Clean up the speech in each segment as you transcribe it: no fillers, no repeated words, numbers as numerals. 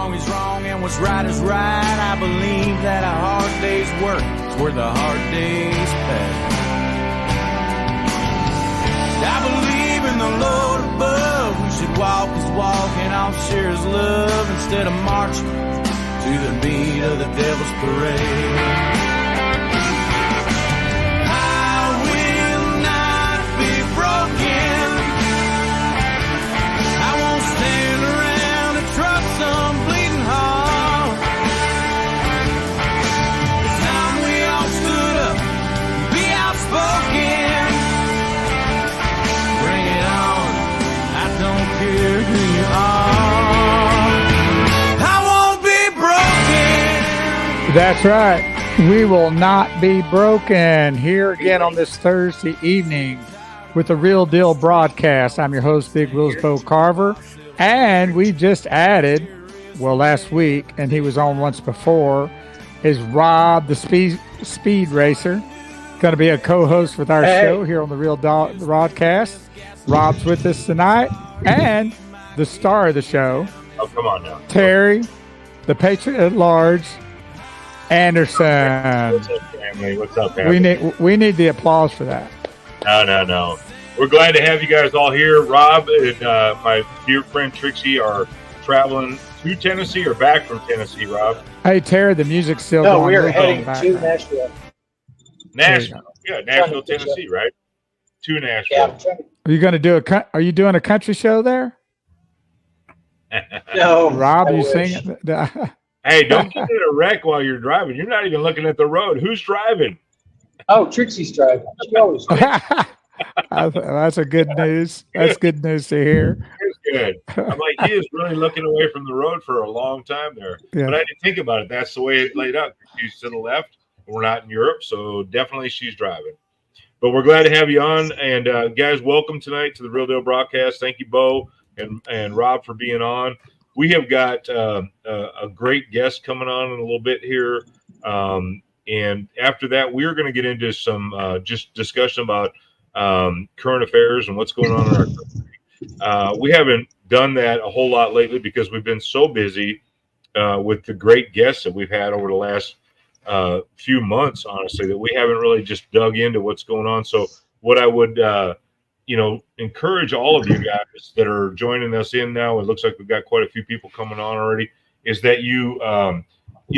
wrong is wrong and what's right is right. I believe that a hard day's work is worth a hard day's pay. I believe in the Lord above. We should walk his walk and I'll share his love instead of marching to the beat of the devil's parade. That's right. We will not be broken. Here again on this Thursday evening with the Real Deal broadcast. I'm your host, Big Will's Bo Carver. And we just added, well, last week, and he was on once before, is Rob, the speed racer. Going to be a co-host with our show here on the Real Deal broadcast. Rob's with us tonight. And the star of the show. Oh, come on now. Terry, the Patriot at Large. Anderson. What's up, family? What's up, family? We need the applause for that. No. We're glad to have you guys all here. Rob and my dear friend Trixie are traveling to Tennessee or back from Tennessee, Rob. Hey, Terry, the music's still going. No, we're heading to Nashville. Nashville, Tennessee, right? To Nashville. Yeah. Are you going to do Are you doing a country show there? No, Rob, are you singing? Hey, don't get in a wreck while you're driving. You're not even looking at the road. Who's driving? Oh, Trixie's driving. She always That's a good news. That's good news to hear. It's good. I'm like, he is really looking away from the road for a long time there. Yeah. But I didn't think about it. That's the way it laid out. She's to the left. We're not in Europe, so definitely she's driving. But we're glad to have you on. And guys, welcome tonight to the Real Deal broadcast. Thank you, Bo and Rob, for being on. We have got a great guest coming on in a little bit here. And after that, we're going to get into some just discussion about current affairs and what's going on in our country. We haven't done that a whole lot lately because we've been so busy with the great guests that we've had over the last few months, honestly, that we haven't really just dug into what's going on. So what I would encourage all of you guys that are joining us in now, it looks like we've got quite a few people coming on already, is that you send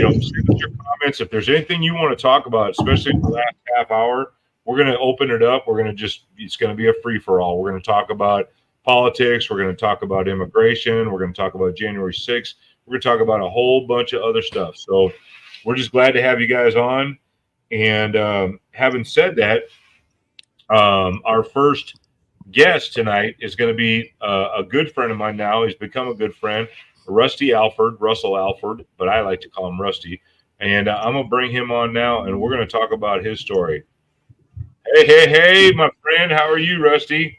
us your comments. If there's anything you want to talk about, especially in the last half hour, we're going to open it up. It's going to be a free for all. We're going to talk about politics. We're going to talk about immigration. We're going to talk about January 6th. We're going to talk about a whole bunch of other stuff. So we're just glad to have you guys on. And having said that, our first guest tonight is going to be a good friend of mine now. He's become a good friend, Russell Allford, but I like to call him Rusty. And I'm going to bring him on now, and we're going to talk about his story. Hey, my friend. How are you, Rusty?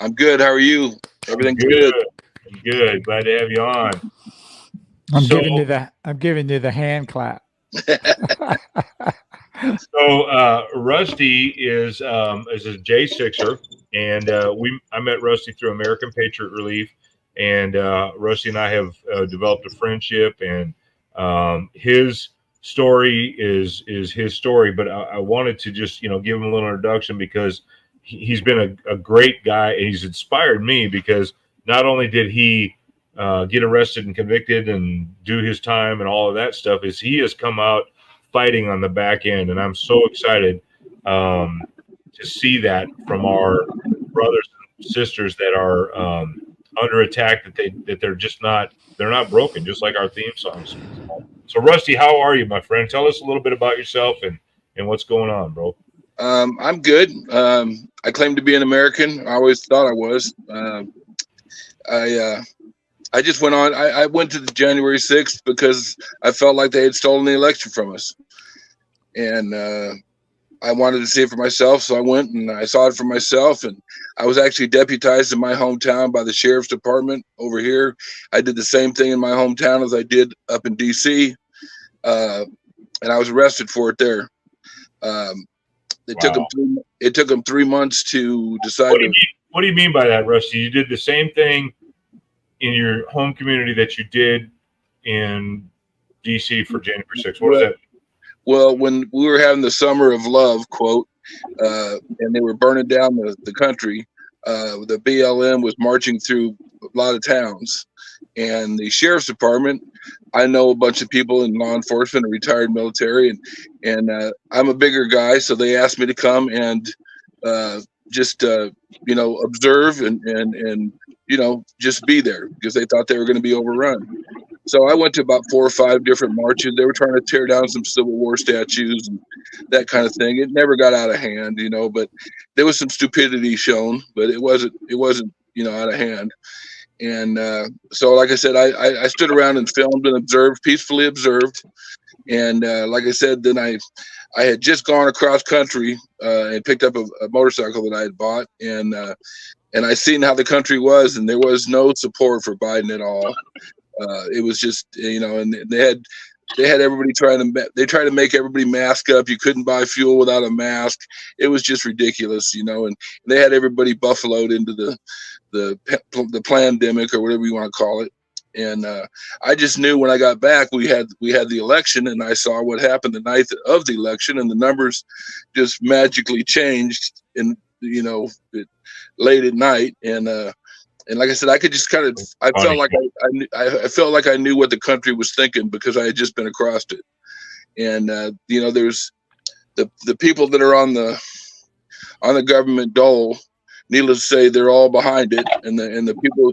I'm good. How are you? Everything's good. I'm good. Glad to have you on. I'm giving you the hand clap. So Rusty is a J6er, and I met Rusty through American Patriot Relief, and Rusty and I have developed a friendship, and his story is his story. But I wanted to just give him a little introduction because he's been a great guy, and he's inspired me because not only did he get arrested and convicted and do his time and all of that stuff, is he has come out fighting on the back end, and I'm so excited to see that from our brothers and sisters that are under attack, that they're not broken, just like our theme songs. So Rusty, how are you, my friend? Tell us a little bit about yourself and what's going on, bro. I'm good. I claim to be an American. I always thought I was. I just went on. I went to the January 6th because I felt like they had stolen the election from us. And I wanted to see it for myself. So I went and I saw it for myself. And I was actually deputized in my hometown by the sheriff's department over here. I did the same thing in my hometown as I did up in D.C. And I was arrested for it there. It took them 3 months to decide. What do you mean by that, Rusty? You did the same thing in your home community that you did in DC for January 6th? What is that? Well, when we were having the Summer of Love, quote, and they were burning down the country, the BLM was marching through a lot of towns. And the sheriff's department, I know a bunch of people in law enforcement and retired military, and I'm a bigger guy, so they asked me to come and just observe and just be there because they thought they were going to be overrun. So I went to about 4 or 5 different marches. They were trying to tear down some Civil War statues and that kind of thing. It never got out of hand, but there was some stupidity shown, but it wasn't out of hand. And so, like I said, I stood around and filmed and observed, peacefully observed. And like I said, then I had just gone across country and picked up a motorcycle that I had bought, and I seen how the country was, and there was no support for Biden at all. It was just, and they had everybody tried to make everybody mask up. You couldn't buy fuel without a mask. It was just ridiculous, and they had everybody buffaloed into the pandemic or whatever you want to call it. And I just knew when I got back, we had the election, and I saw what happened the night of the election, and the numbers just magically changed late at night. And like I said, I could just kind of, I felt like I knew what the country was thinking because I had just been across it. And, there's the people that are on the government dole, needless to say, they're all behind it. And the individual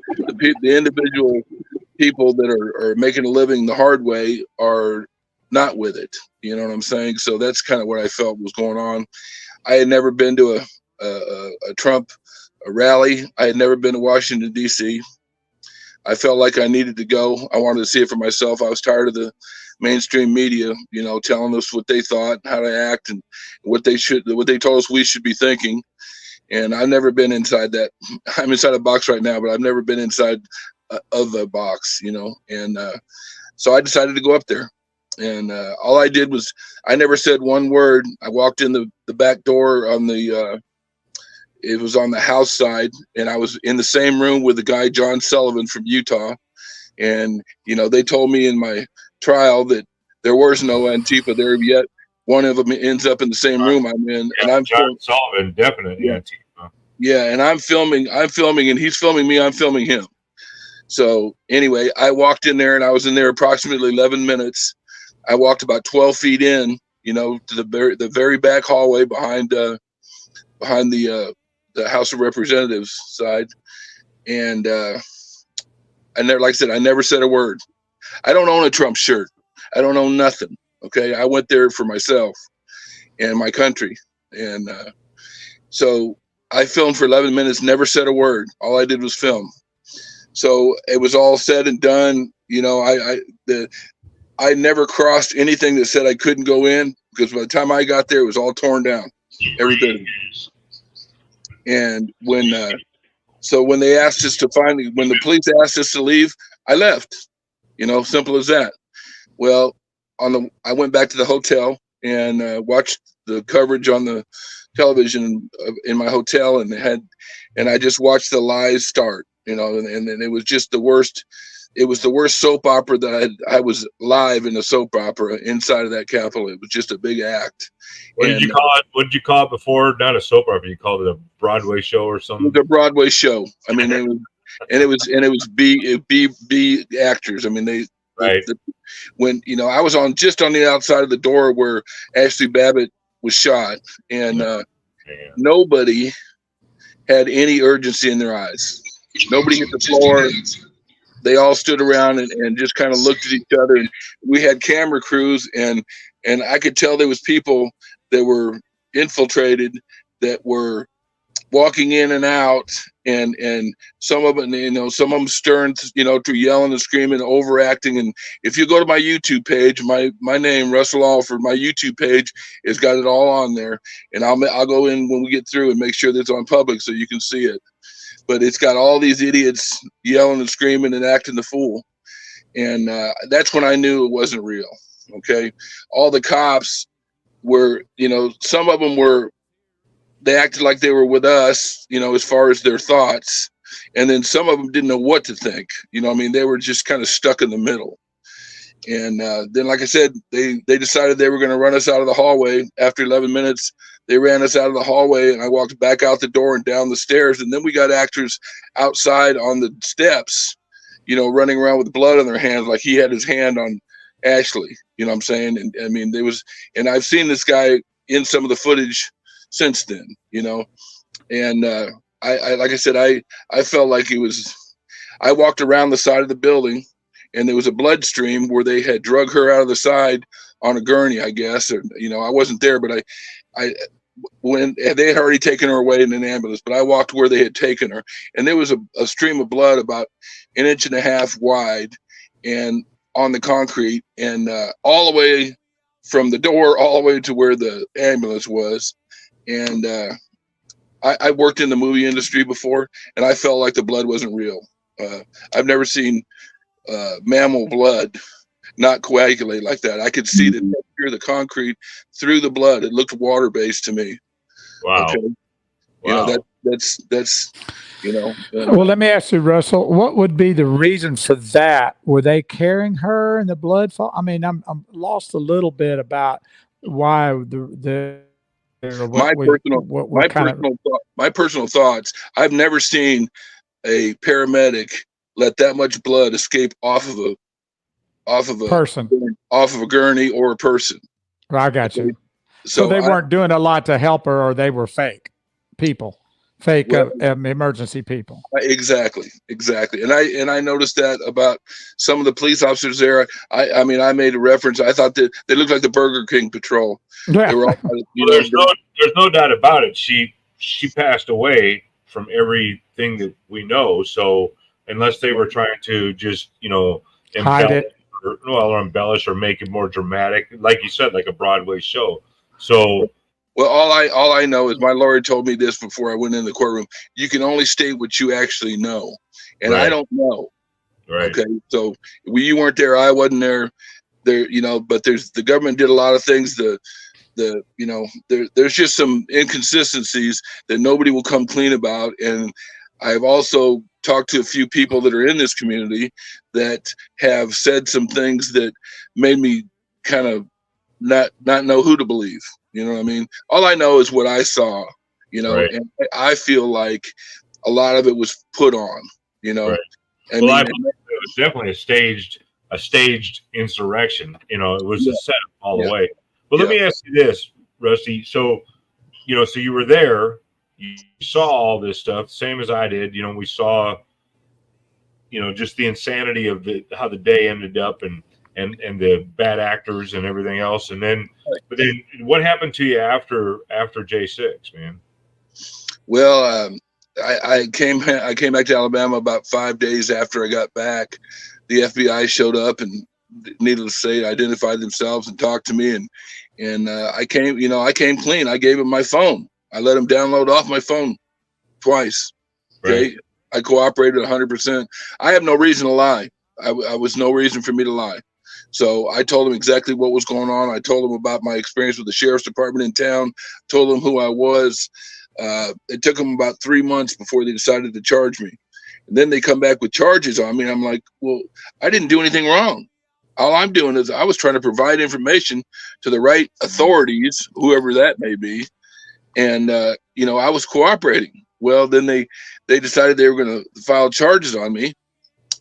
people that are making a living the hard way are not with it. You know what I'm saying? So that's kind of what I felt was going on. I had never been to a Trump rally. I had never been to Washington, D.C. I felt like I needed to go. I wanted to see it for myself. I was tired of the mainstream media, telling us what they thought, how to act, and what they told us we should be thinking. And I've never been inside that. I'm inside a box right now, but I've never been inside of a box, And so I decided to go up there. And all I did was I never said one word. I walked in the back door it was on the House side, and I was in the same room with the guy, John Sullivan from Utah. And, they told me in my trial that there was no Antifa there yet. One of them ends up in the same room I'm in. Yeah, and I'm John Sullivan, definitely Antifa. Yeah, and I'm filming, and he's filming me, I'm filming him. So anyway, I walked in there, and I was in there approximately 11 minutes. I walked about 12 feet in, to the very back hallway behind the House of Representatives side. And I never said a word. I don't own a Trump shirt. I don't own nothing. Okay. I went there for myself and my country. And so I filmed for 11 minutes, never said a word. All I did was film. So it was all said and done. I never crossed anything that said I couldn't go in, because by the time I got there, it was all torn down. Every bit of it. And when they asked us when the police asked us to leave, I left. Simple as that. Well, I went back to the hotel and watched the coverage on the television in my hotel, and I just watched the lies start. And it was just the worst. It was the worst soap opera that I was live in a soap opera inside of that Capitol. It was just a big act. What did you call it? What did you call it before? Not a soap opera. You called it a Broadway show or something? It was a Broadway show. I mean, it was B actors. I mean, right. When I was just on the outside of the door where Ashley Babbitt was shot, and nobody had any urgency in their eyes. Nobody hit the floor. They all stood around and just kind of looked at each other. And we had camera crews, and I could tell there was people that were infiltrated that were walking in and out, and some of them stirring, through yelling and screaming, overacting. And if you go to my YouTube page, my name, Russell Allford, my YouTube page has got it all on there, and I'll go in when we get through and make sure that it's on public so you can see it. But it's got all these idiots yelling and screaming and acting the fool. And that's when I knew it wasn't real. Okay. All the cops were, some of them they acted like they were with us, as far as their thoughts. And then some of them didn't know what to think. They were just kind of stuck in the middle. And then, like I said, they decided they were going to run us out of the hallway. After 11 minutes, they ran us out of the hallway, and I walked back out the door and down the stairs. And then we got actors outside on the steps, running around with blood on their hands, like he had his hand on Ashley. You know what I'm saying? And I mean, and I've seen this guy in some of the footage since then. And I like I said, I felt like I walked around the side of the building, and there was a blood stream where they had drug her out of the side on a gurney, I guess. Or, I wasn't there, but when they had already taken her away in an ambulance, but I walked where they had taken her, and there was a stream of blood about 1.5 inches wide and on the concrete, and all the way from the door all the way to where the ambulance was. And I worked in the movie industry before, and I felt like the blood wasn't real. I've never seen mammal blood not coagulate like that. I could see the texture of the concrete through the blood. It looked water-based to me. Wow. Okay. Wow. That's Well, let me ask you, Russell, what would be the reason for that? Were they carrying her and the blood fall? I mean, I'm lost a little bit about why my personal thoughts. I've never seen a paramedic let that much blood escape off of a person, off of a gurney or a person. I got you. So they weren't doing a lot to help her, or they were fake people, emergency people. Exactly. And I noticed that about some of the police officers there. I mean, I made a reference. I thought that they looked like the Burger King patrol. Yeah. They were all, there's no doubt about it. She passed away from everything that we know. So unless they were trying to just, hide it, or embellish or make it more dramatic, like you said, like a Broadway show. So, well, all I know is my lawyer told me this before I went in the courtroom. You can only state what you actually know, and right. I don't know. Right. Okay. So you weren't there. I wasn't there. But the government did a lot of things. There's just some inconsistencies that nobody will come clean about. And I've also talked to a few people that are in this community that have said some things that made me kind of not know who to believe. You know what I mean? All I know is what I saw, right. And I feel like a lot of it was put on, Right. I believe it was definitely a staged insurrection. It was a setup all the way. But let me ask you this, Rusty. So, so you were there, you saw all this stuff, same as I did. We saw, just the insanity of how the day ended up and the bad actors and everything else. And then, but then what happened to you after J6, man? Well, I came back to Alabama about 5 days after I got back. The FBI showed up and, needless to say, identified themselves and talked to me. And I came clean. I gave them my phone. I let them download off my phone twice. Okay. Right. I cooperated 100%. I have no reason to lie. I was no reason for me to lie. So I told them exactly what was going on. I told them about my experience with the sheriff's department in town, told them who I was. It took them about 3 months before they decided to charge me. And then they come back with charges on me. I'm like, well, I didn't do anything wrong. All I'm doing is I was trying to provide information to the right authorities, whoever that may be. And, I was cooperating. Well, then they decided they were going to file charges on me.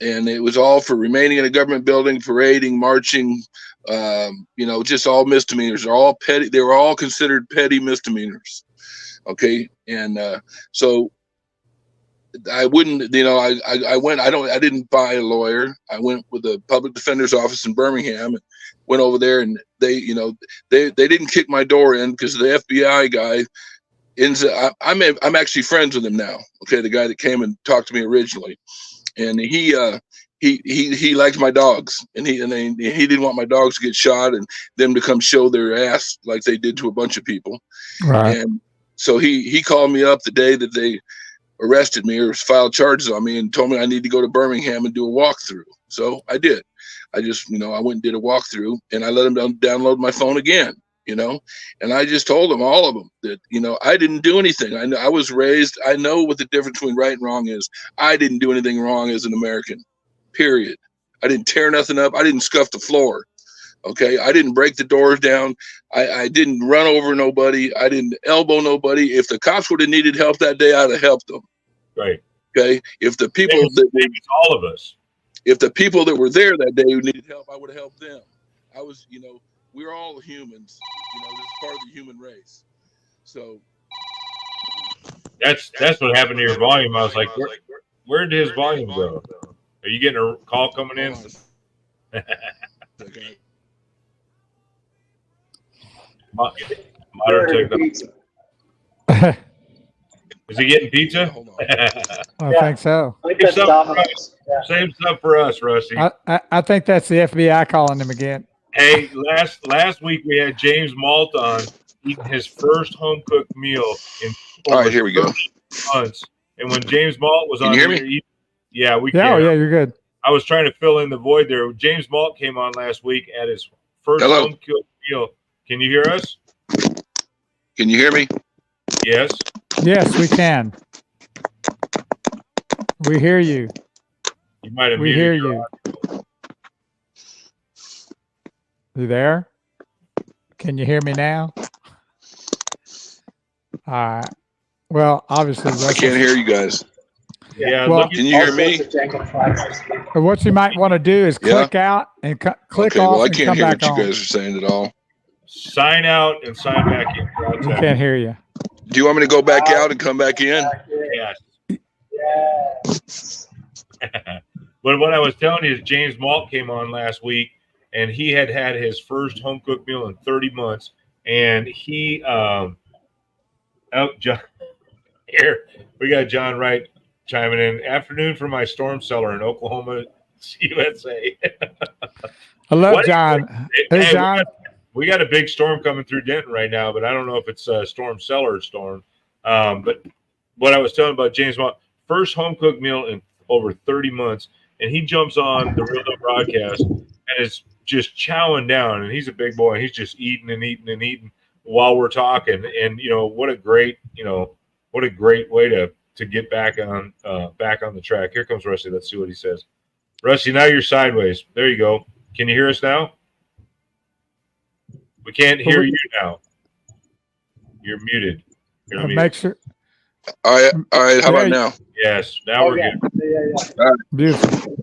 And it was all for remaining in a government building, parading, marching, just all misdemeanors. They're all petty. They were all considered petty misdemeanors. Okay. And so I wouldn't, I went, I didn't buy a lawyer. I went with the public defender's office in Birmingham and went over there, and they didn't kick my door in because the FBI guy I'm actually friends with him now. Okay. The guy that came and talked to me originally. And he liked my dogs, and he didn't want my dogs to get shot and them to come show their ass like they did to a bunch of people. Right. And so he called me up the day that they arrested me or filed charges on me and told me I need to go to Birmingham and do a walkthrough. So I did. I just, I went and did a walkthrough, and I let him download my phone again. And I just told them, all of them, that, I didn't do anything. I was raised. I know what the difference between right and wrong is. I didn't do anything wrong as an American, period. I didn't tear nothing up. I didn't scuff the floor. Okay. I didn't break the doors down. I didn't run over nobody. I didn't elbow nobody. If the cops would have needed help that day, I'd have helped them. Right. Okay. If the people all of us, if the people that were there that day who needed help, I would have helped them. I was, we're all humans. This is part of the human race. So that's what happened to your volume. I was like, where did his volume go? Are you getting a call coming in? Okay. Modern technology. Is he getting pizza? Hold on. I think so. I think that's Domino's. Yeah. Same stuff for us, Rusty. I think that's the FBI calling him again. Hey, last week we had James Malt on eating his first home cooked meal in All right, here we go. months. And when James Malt was Can on, you hear me? Yeah, we Yeah, can. oh, yeah, you're good. I was trying to fill in the void there. James Malt came on last week at his first Hello. home cooked meal. Can you hear us? Can you hear me? Yes. Yes, we can. We hear you. You might have We muted hear your you. audio. You there? Can you hear me now? All right. Well, obviously, I can't hear you guys. Yeah. Well, look, Can you hear me? what you might want to do is click out and click Okay, off well, I and can't come hear back what you on. guys are saying at all. sign out and sign back in. We can't hear you. Do you want me to go back out and come back in? Yes. But what I was telling you is James Malt came on last week, and he had his first home cooked meal in 30 months, and he John, here we got John Wright chiming in. Afternoon for my storm cellar in Oklahoma, USA. I love John. Hey, John. We got a big storm coming through Denton right now, but I don't know if it's a storm cellar or storm. But what I was telling about James Malt, first home cooked meal in over 30 months, and he jumps on the Real Deal broadcast and is just chowing down, and he's a big boy, and he's just eating and eating and eating while we're talking. And what a great way to get back on the track. Here comes Rusty. Let's see what he says. Rusty, now you're sideways. There you go. Can you hear us now? We can't hear you now. You're muted. You're muted. Make sure. All right. How about now? Yes. Now we're good. All right. Beautiful.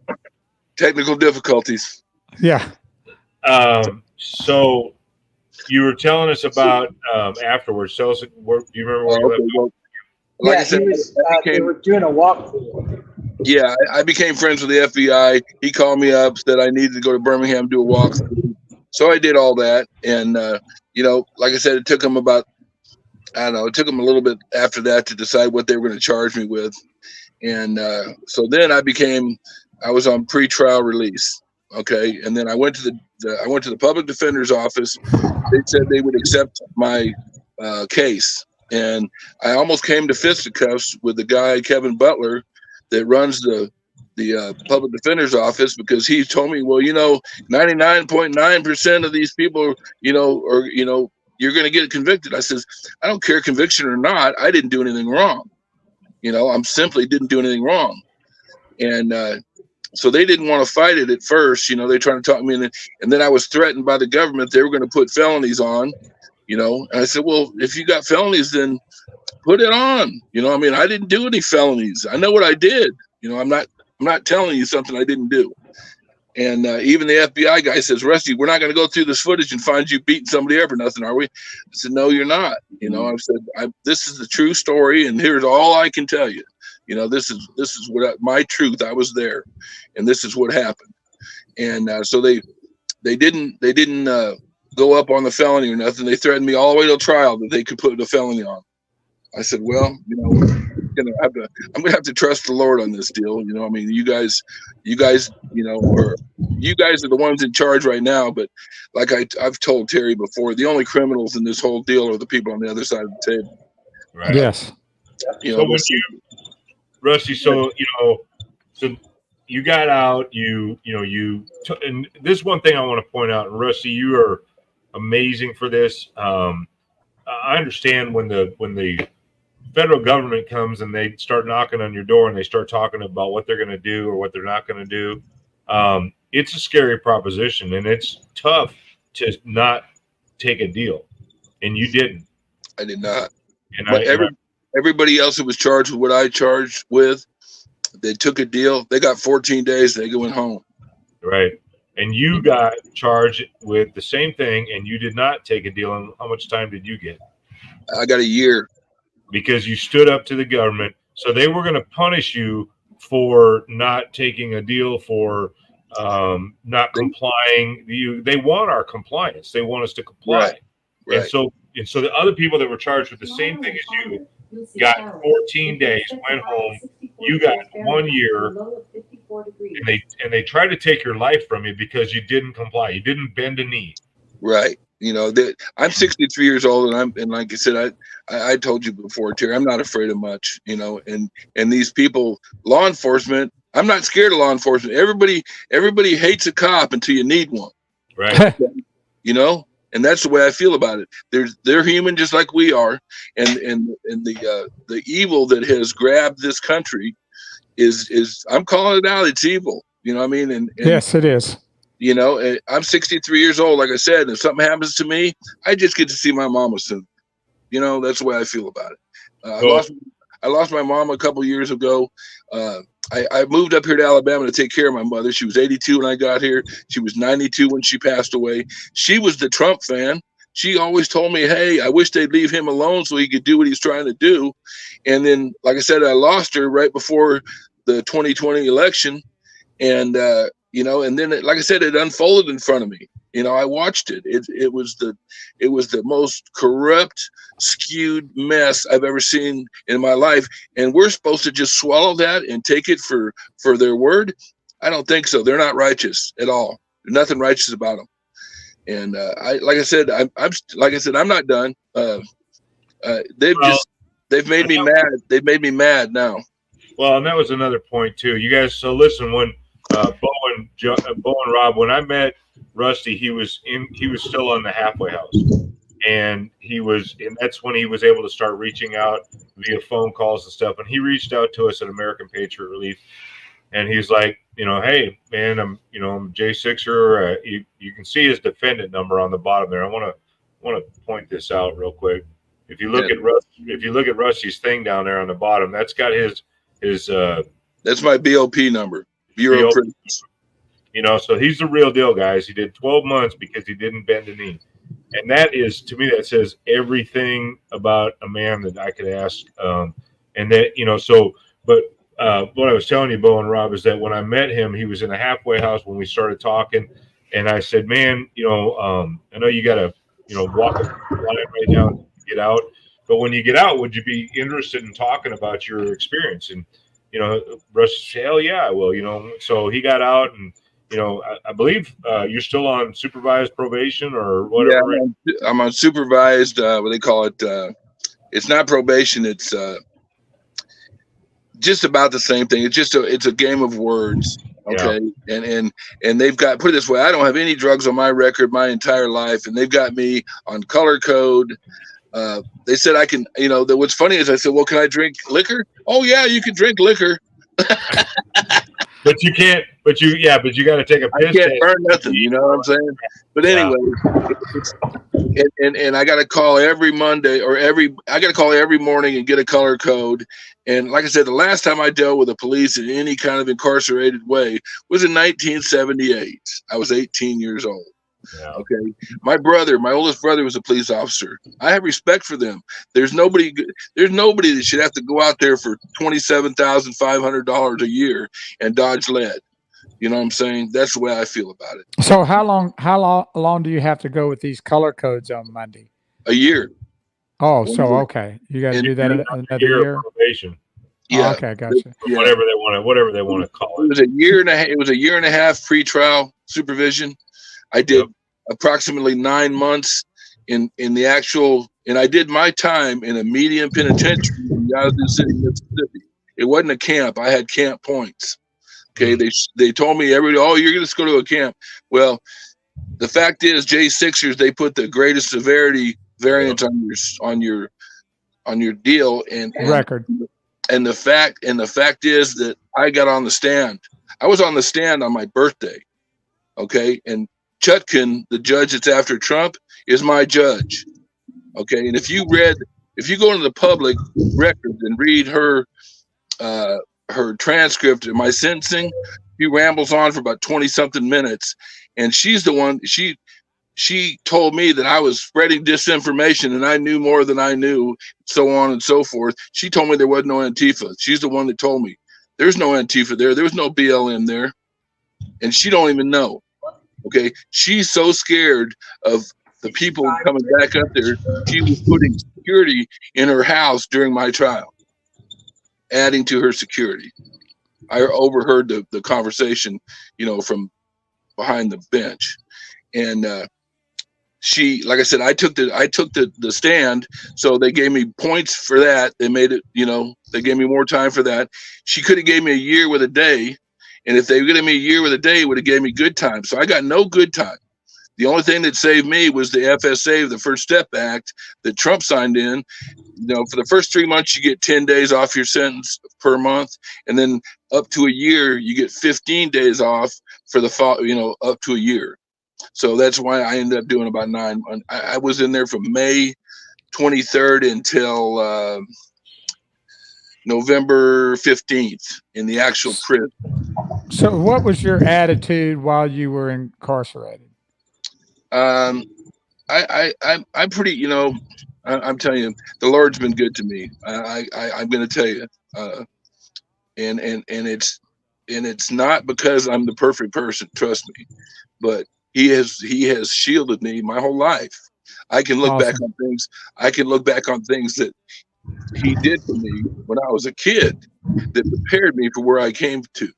Technical difficulties. Yeah. So you were telling us about afterwards. Tell us, do you remember where you left off? Like I said, they were doing a walkthrough. Yeah, I became friends with the FBI. He called me up, said I needed to go to Birmingham, do a walkthrough. So I did all that. And, like I said, it took them it took them a little bit after that to decide what they were going to charge me with. And so then I was on pretrial release. Okay. And then I went to the public defender's office. They said they would accept my case. And I almost came to fisticuffs with the guy, Kevin Butler, that runs the public defender's office, because he told me, well, 99.9% of these people, you're going to get convicted. I says, I don't care, conviction or not. I didn't do anything wrong. I'm simply didn't do anything wrong. And so they didn't want to fight it at first. They tried to talk me in, and then I was threatened by the government. They were going to put felonies on, and I said, well, if you got felonies, then put it on. I didn't do any felonies. I know what I did. I'm not telling you something I didn't do. And even the FBI guy says, Rusty, we're not going to go through this footage and find you beating somebody up or nothing, are we? I said, no, you're not. I said, this is the true story, and here's all I can tell you. This is what my truth. I was there, and this is what happened. And so they didn't go up on the felony or nothing. They threatened me all the way to trial that they could put a felony on. I said, well, I'm gonna have to trust the Lord on this deal. You guys are the ones in charge right now. But like I've told Terry before, the only criminals in this whole deal are the people on the other side of the table. Right. Yes. Rusty, so you got out, and this one thing I want to point out, and Rusty, you are amazing for this. I understand when the federal government comes and they start knocking on your door and they start talking about what they're going to do or what they're not going to do. it's a scary proposition, and it's tough to not take a deal, and you didn't. I did not. And But everybody else that was charged with what I charged with, they took a deal. They got 14 days. They went home. Right. And you got charged with the same thing, and you did not take a deal. And how much time did you get? I got a year. Because you stood up to the government. So they were going to punish you for not taking a deal, for not complying. They want our compliance. They want us to comply. Right. And so the other people that were charged with the same thing as you got 14 days, went home. You got 1 year, and they tried to take your life from you because you didn't comply. You didn't bend a knee. Right. You know, I'm 63 years old, and like I said, I told you before, Terry, I'm not afraid of much. You know, and these people, law enforcement, I'm not scared of law enforcement. Everybody hates a cop until you need one. Right. You know. And that's the way I feel about it. They're human just like we are, and the evil that has grabbed this country is I'm calling it out. It's evil. You know what I mean? And yes, it is. You know, I'm 63 years old. Like I said, and if something happens to me, I just get to see my mama soon. You know, that's the way I feel about it. I lost my mom a couple years ago. I moved up here to Alabama to take care of my mother. She was 82 when I got here. She was 92 when she passed away. She was the Trump fan. She always told me, hey, I wish they'd leave him alone so he could do what he's trying to do. And then, like I said, I lost her right before the 2020 election. And, you know, and then, like I said, it unfolded in front of me. You know, I watched it. It was the most corrupt, skewed mess I've ever seen in my life. And we're supposed to just swallow that and take it for their word? I don't think so. They're not righteous at all. There's nothing righteous about them. And like I said, I'm not done. They've made me mad. They've made me mad now. Well, and that was another point too. You guys. So listen, when Bo and Rob, when I met Rusty, he was still on the halfway house, and that's when he was able to start reaching out via phone calls and stuff. And he reached out to us at American Patriot Relief, and he's like, you know, hey man, I'm J6er. You can see his defendant number on the bottom there. I want to point this out real quick. If you look at Rusty's thing down there on the bottom, that's got his that's my BOP number. Bureau of Prisons. You know, so he's the real deal, guys. He did 12 months because he didn't bend a knee. And that is, to me, that says everything about a man that I could ask. And that, you know, but what I was telling you, Bo and Rob, is that when I met him, he was in a halfway house when we started talking. And I said, man, you know, I know you got to, you know, walk the line right now and get out. But when you get out, would you be interested in talking about your experience? And, you know, Russ said, hell yeah, I will, you know. So he got out, and, you know, I believe you're still on supervised probation or whatever. Yeah, I'm on supervised, what they call it. It's not probation. It's just about the same thing. It's a game of words. Okay. Yeah. And they've got, put it this way, I don't have any drugs on my record my entire life. And they've got me on color code. They said I can, you know, what's funny is I said, well, can I drink liquor? Oh yeah, you can drink liquor. But you can't, but you got to take a piss. I can't burn nothing, you know what I'm saying? But anyway, and I got to call every Monday I got to call every morning and get a color code. And like I said, the last time I dealt with the police in any kind of incarcerated way was in 1978. I was 18 years old. Yeah. Okay. My oldest brother was a police officer. I have respect for them. There's nobody that should have to go out there for $27,500 a year and dodge lead. You know what I'm saying? That's the way I feel about it. So how long do you have to go with these color codes on Monday? A year. Oh, so okay. You got to do that another year. Probation. Yeah. Oh, okay, gotcha. Yeah. Whatever they want to call it. It was a year and a half pre-trial supervision. I did approximately 9 months in the actual, and I did my time in a medium penitentiary in Yazoo City, Mississippi. It wasn't a camp. I had camp points. Okay. They told me everybody, oh, you're going to go to a camp. Well, the fact is J6ers, they put the greatest severity variant on your deal and record. And the fact is that I got on the stand. I was on the stand on my birthday. Okay. And Chutkin, the judge that's after Trump, is my judge. Okay. And if you go into the public records and read her transcript of my sentencing, she rambles on for about 20 something minutes. And she's the one, she told me that I was spreading disinformation and I knew more than I knew, so on and so forth. She told me there was no Antifa. She's the one that told me there's no Antifa there. There was no BLM there. And she don't even know. Okay. She's so scared of the people coming back up there. She was putting security in her house during my trial, adding to her security. I overheard the conversation, from behind the bench. And, she, like I said, I took the stand, so they gave me points for that. They made it, they gave me more time for that. She could have gave me a year with a day, and if they gave me a year with a day, it would have gave me good time. So I got no good time. The only thing that saved me was the FSA, the First Step Act that Trump signed in. For the first 3 months, you get 10 days off your sentence per month, and then up to a year, you get 15 days off for the up to a year. So that's why I ended up doing about 9 months. I was in there from May 23rd until November 15th in the actual prison. So what was your attitude while you were incarcerated? I'm pretty, I'm telling you, the Lord's been good to me. I'm going to tell you, and it's not because I'm the perfect person, trust me, but He has shielded me my whole life. I can look back on things. I can look back on things that he did for me when I was a kid that prepared me for where I came to.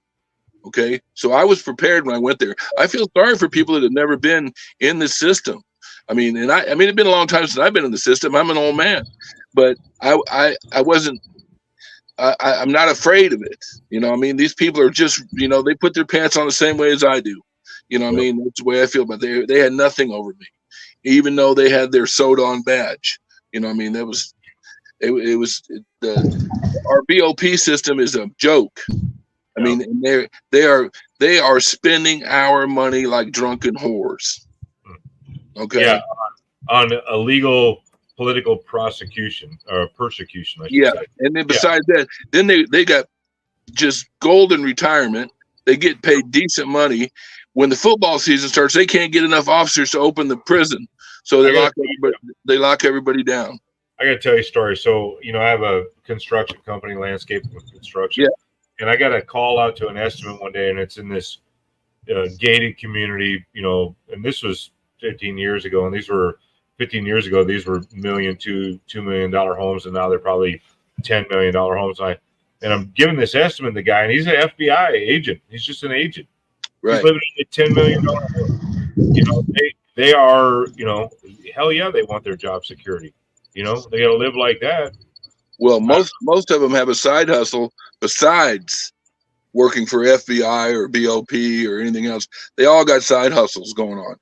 Okay. So I was prepared when I went there. I feel sorry for people that have never been in the system. I mean, it's been a long time since I've been in the system. I'm an old man, but I wasn't, I'm not afraid of it. These people are just, they put their pants on the same way as I do. That's the way I feel. But they had nothing over me, even though they had their sewed on badge. That was, our BOP system is a joke. I mean, and they are spending our money like drunken whores. Okay. Yeah, on illegal political prosecution or persecution. I should say. And then besides that, then they got just golden retirement. They get paid decent money. When the football season starts, they can't get enough officers to open the prison, so they lock everybody down. I got to tell you a story. So, I have a construction company, landscaping construction, and I got a call out to an estimate one day, and it's in this gated community, and this was 15 years ago, and these were $1 million to $2 million homes, and now they're probably $10 million homes. And I'm giving this estimate to the guy, and he's an FBI agent. He's just an agent. Right. He's living in a $10 million home. They are, hell yeah, they want their job security. They got to live like that. Well, most of them have a side hustle besides working for FBI or BOP or anything else. They all got side hustles going on.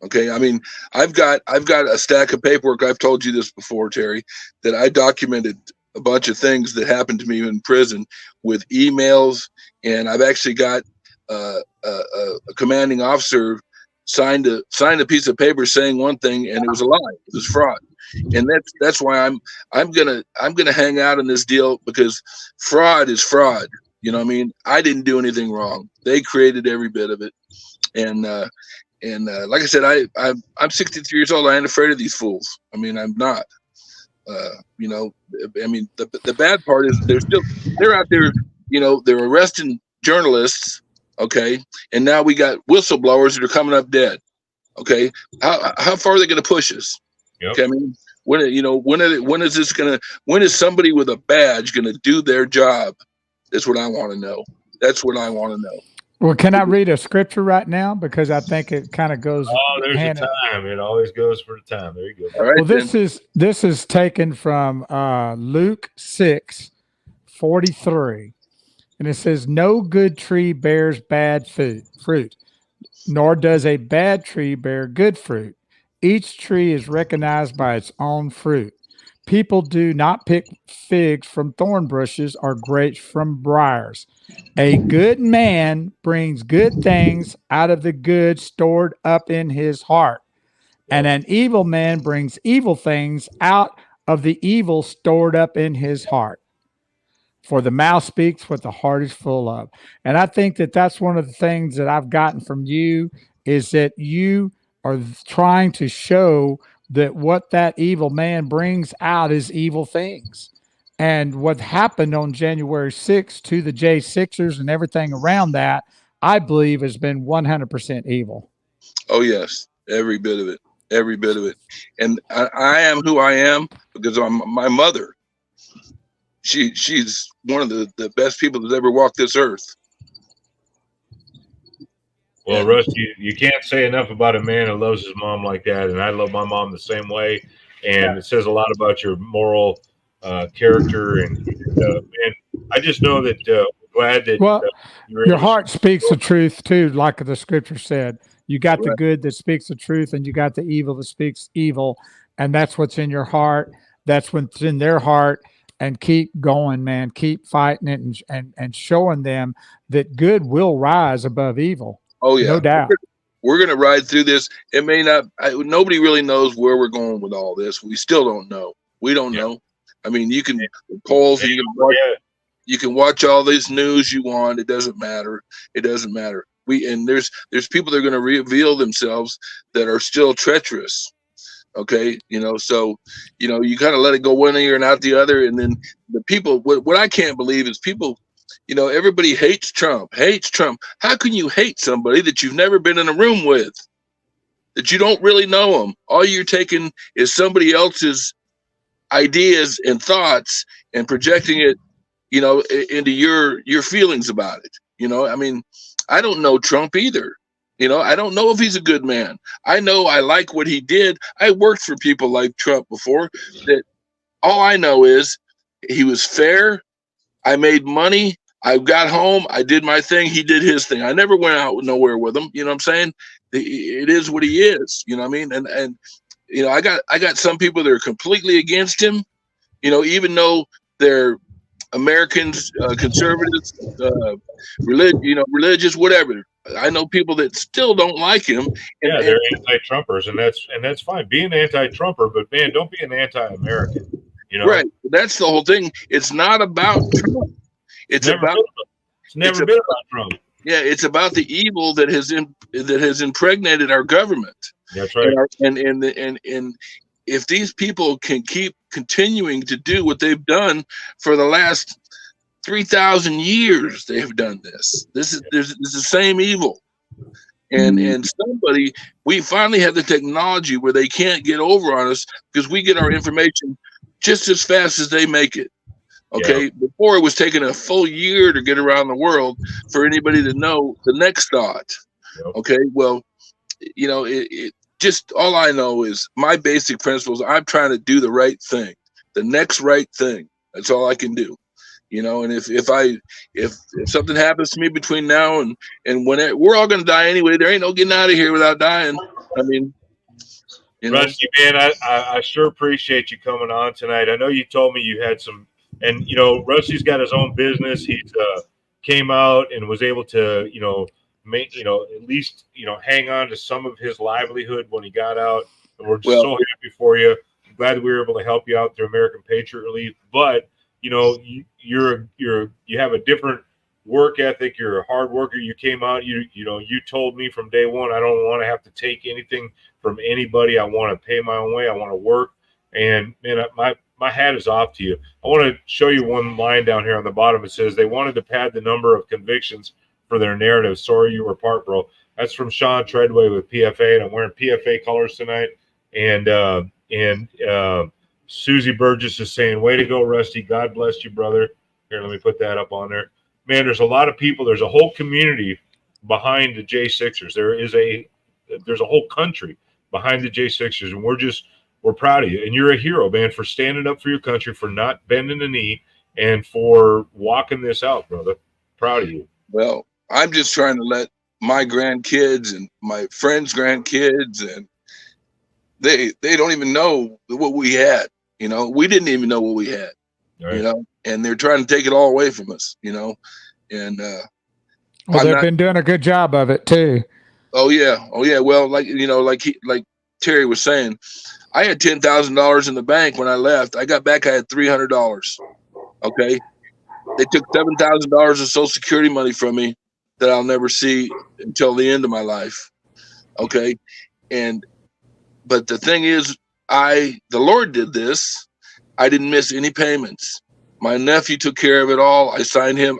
Okay. I mean, I've got a stack of paperwork. I've told you this before, Terry, that I documented a bunch of things that happened to me in prison with emails. And I've actually got a commanding officer signed a piece of paper saying one thing, and it was a lie. It was fraud. And that's why I'm gonna hang out in this deal, because fraud is fraud. I didn't do anything wrong. They created every bit of it. And like I said, I'm 63 years old. I ain't afraid of these fools. I'm not. The bad part is they're out there. They're arresting journalists. Okay, and now we got whistleblowers that are coming up dead. Okay, how far are they going to push us? Yep. Okay, when is somebody with a badge going to do their job? That's what I want to know. Well, can I read a scripture right now, because I think it kind of goes. Oh, there's a time. It always goes for the time. There you go. All right, well, this is taken from Luke 6:43. And it says, no good tree bears bad fruit, nor does a bad tree bear good fruit. Each tree is recognized by its own fruit. People do not pick figs from thorn bushes or grapes from briars. A good man brings good things out of the good stored up in his heart, and an evil man brings evil things out of the evil stored up in his heart. For the mouth speaks what the heart is full of. And I think that that's one of the things that I've gotten from you is that you are trying to show that what that evil man brings out is evil things. And what happened on January 6th to the J6ers and everything around that, I believe has been 100% evil. Oh, yes. Every bit of it. Every bit of it. And I am who I am because my mother. She's one of the best people that's ever walked this earth. Well, Russ, you can't say enough about a man who loves his mom like that, and I love my mom the same way. And it says a lot about your moral character. And man, I just know that glad that your heart speaks the truth too, like the scripture said. You got the good that speaks the truth, and you got the evil that speaks evil, and that's what's in your heart. That's what's in their heart. And keep going, man. Keep fighting it and showing them that good will rise above evil. Oh, yeah. No doubt. We're going to ride through this. It may not, nobody really knows where we're going with all this. We still don't know. We don't know. I mean, you can polls, you can watch all this news you want. It doesn't matter. It doesn't matter. There's people that are going to reveal themselves that are still treacherous. Okay. So, you kind of let it go one ear and out the other. And then the people, what I can't believe is people, everybody hates Trump. How can you hate somebody that you've never been in a room with, that you don't really know them? All you're taking is somebody else's ideas and thoughts and projecting it, into your feelings about it. I mean, I don't know Trump either. I don't know if he's a good man. I know I like what he did. I worked for people like Trump before. That all I know is he was fair. I made money. I got home. I did my thing. He did his thing. I never went out nowhere with him. You know what I'm saying? It is what he is. You know what I mean? And I got some people that are completely against him. Even though they're Americans, conservatives, religious, whatever. I know people that still don't like him. They're anti-Trumpers, and that's fine. Be an anti-Trumper, but man, don't be an anti-American. Right. That's the whole thing. It's not about Trump. It's never been about Trump. Yeah, it's about the evil that has impregnated our government. That's right. And if these people can keep continuing to do what they've done for the last 3,000 years, they've done this. This is the same evil. And we finally have the technology where they can't get over on us because we get our information just as fast as they make it. Okay. Yeah. Before it was taking a full year to get around the world for anybody to know the next thought. Yep. Okay. Well, it just all I know is my basic principles. I'm trying to do the right thing, the next right thing. That's all I can do. And if something happens to me between now and when we're all going to die anyway, there ain't no getting out of here without dying. I mean, Rusty, man, I sure appreciate you coming on tonight. I know you told me you had some, and Rusty's got his own business. He's came out and was able to, make, at least, hang on to some of his livelihood when he got out. And we're just so happy for you. I'm glad that we were able to help you out through American Patriot Relief. But you have a different work ethic. You're a hard worker. You came out. You told me from day one, I don't want to have to take anything from anybody. I want to pay my own way. I want to work. And man, my hat is off to you. I want to show you one line down here on the bottom. It says they wanted to pad the number of convictions for their narrative. Sorry you were part, bro. That's from Sean Treadway with PFA, and I'm wearing PFA colors tonight. And Susie Burgess is saying, way to go, Rusty. God bless you, brother. Here, let me put that up on there. Man, there's a lot of people. There's a whole community behind the J6ers. There's a whole country behind the J6ers, and we're proud of you. And you're a hero, man, for standing up for your country, for not bending the knee, and for walking this out, brother. Proud of you. Well, I'm just trying to let my grandkids and my friends' grandkids, and they don't even know what we had. You know, we didn't even know what we had. Right. You know, and they're trying to take it all away from us. You know, and well, they've been doing a good job of it too. Oh yeah. Well, like like Terry was saying, I had $10,000 in the bank when I left. I got back, I had $300. Okay, they took $7,000 of Social Security money from me that I'll never see until the end of my life. Okay, but the thing is, the Lord did this. I didn't miss any payments. My nephew took care of it all. I signed him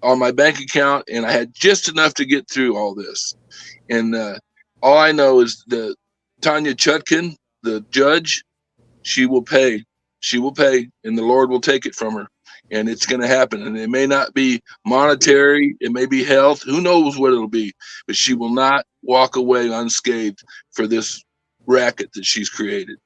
on my bank account, and I had just enough to get through all this. And all I know is the Tanya Chutkin, the judge, she will pay. She will pay, and the Lord will take it from her. And it's going to happen. And it may not be monetary. It may be health. Who knows what it'll be. But she will not walk away unscathed for this racket that she's created.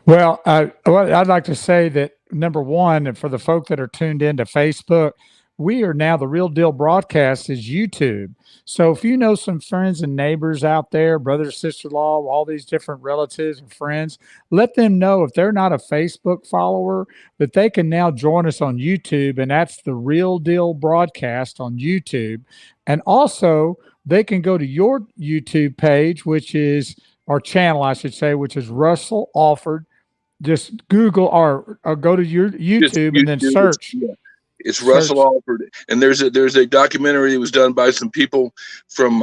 Well, I'd like to say that, number one, and for the folk that are tuned into Facebook, we are now, the Real Deal Broadcast is YouTube. So if you know some friends and neighbors out there, brothers, sister-in-law, all these different relatives and friends, let them know, if they're not a Facebook follower, that they can now join us on YouTube, and that's the Real Deal Broadcast on YouTube. And also, they can go to your YouTube page, which is our channel, I should say, which is Russell Allford. Just Google or go to your YouTube and then search. Yeah. It's Russell Allford, and there's a documentary that was done by some people from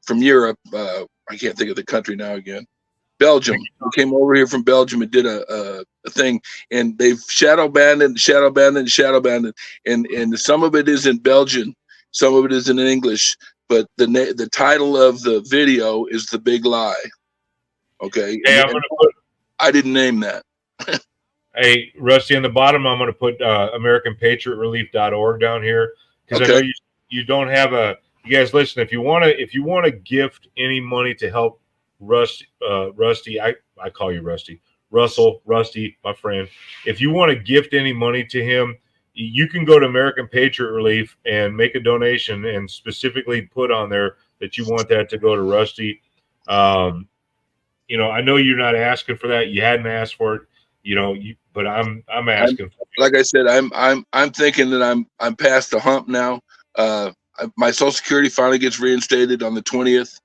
Europe. I can't think of the country now again. Belgium. They came over here from Belgium and did a thing, and they've shadow banned, and some of it is in Belgian, some of it is in English, but the title of the video is The Big Lie. Okay, hey, I didn't name that. Hey, Rusty, on the bottom, I'm going to put AmericanPatriotRelief.org down here, because I know you don't have you guys listen. If you want to gift any money to help Rusty, I call you Rusty, Russell, Rusty, my friend. If you want to gift any money to him, you can go to American Patriot Relief and make a donation, and specifically put on there that you want that to go to Rusty. You know, I know you're not asking for that. You hadn't asked for it. You know, but I'm asking. Like I said, I'm thinking that I'm past the hump now. My Social Security finally gets reinstated on the 20th.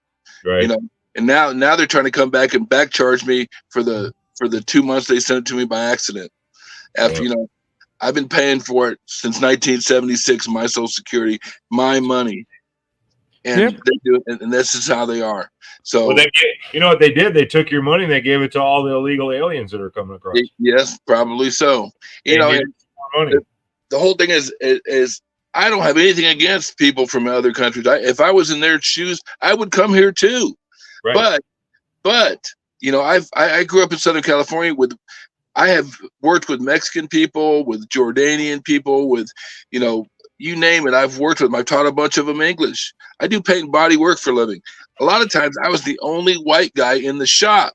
Right. You know, and now they're trying to come back and back charge me for the 2 months they sent it to me by accident. After you know, I've been paying for it since 1976. My Social Security, my money, and they do it, and this is how they are. So, well, you know what they did? They took your money and they gave it to all the illegal aliens that are coming across. Yes, probably so. You know, the whole thing is I don't have anything against people from other countries. If I was in their shoes, I would come here too. Right. But you know, I grew up in Southern California I have worked with Mexican people, with Jordanian people, with, you know, you name it. I've worked with them. I've taught a bunch of them English. I do paint and body work for a living. A lot of times I was the only white guy in the shop.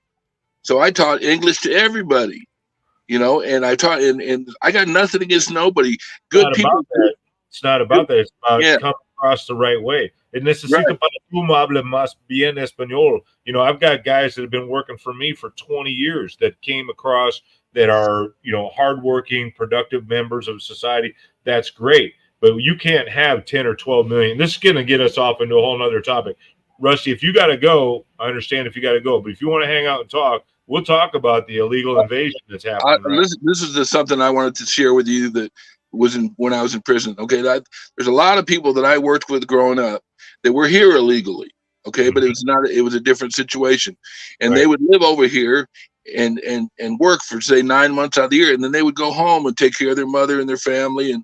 So I taught English to everybody, you know, and I taught, and I got nothing against nobody. Good people. It's not about that. It's about coming across the right way. Necesito para tú me hables más bien español. You know, I've got guys that have been working for me for 20 years that came across that are, you know, hardworking, productive members of society. That's great. But you can't have 10 or 12 million. This is going to get us off into a whole nother topic. Rusty, if you got to go, I understand if you got to go. But if you want to hang out and talk, we'll talk about the illegal invasion that's happening. This is something I wanted to share with you that was when I was in prison. Okay, there's a lot of people that I worked with growing up that were here illegally. Okay, but it was a different situation, and they would live over here and work for, say, 9 months out of the year, and then they would go home and take care of their mother and their family. And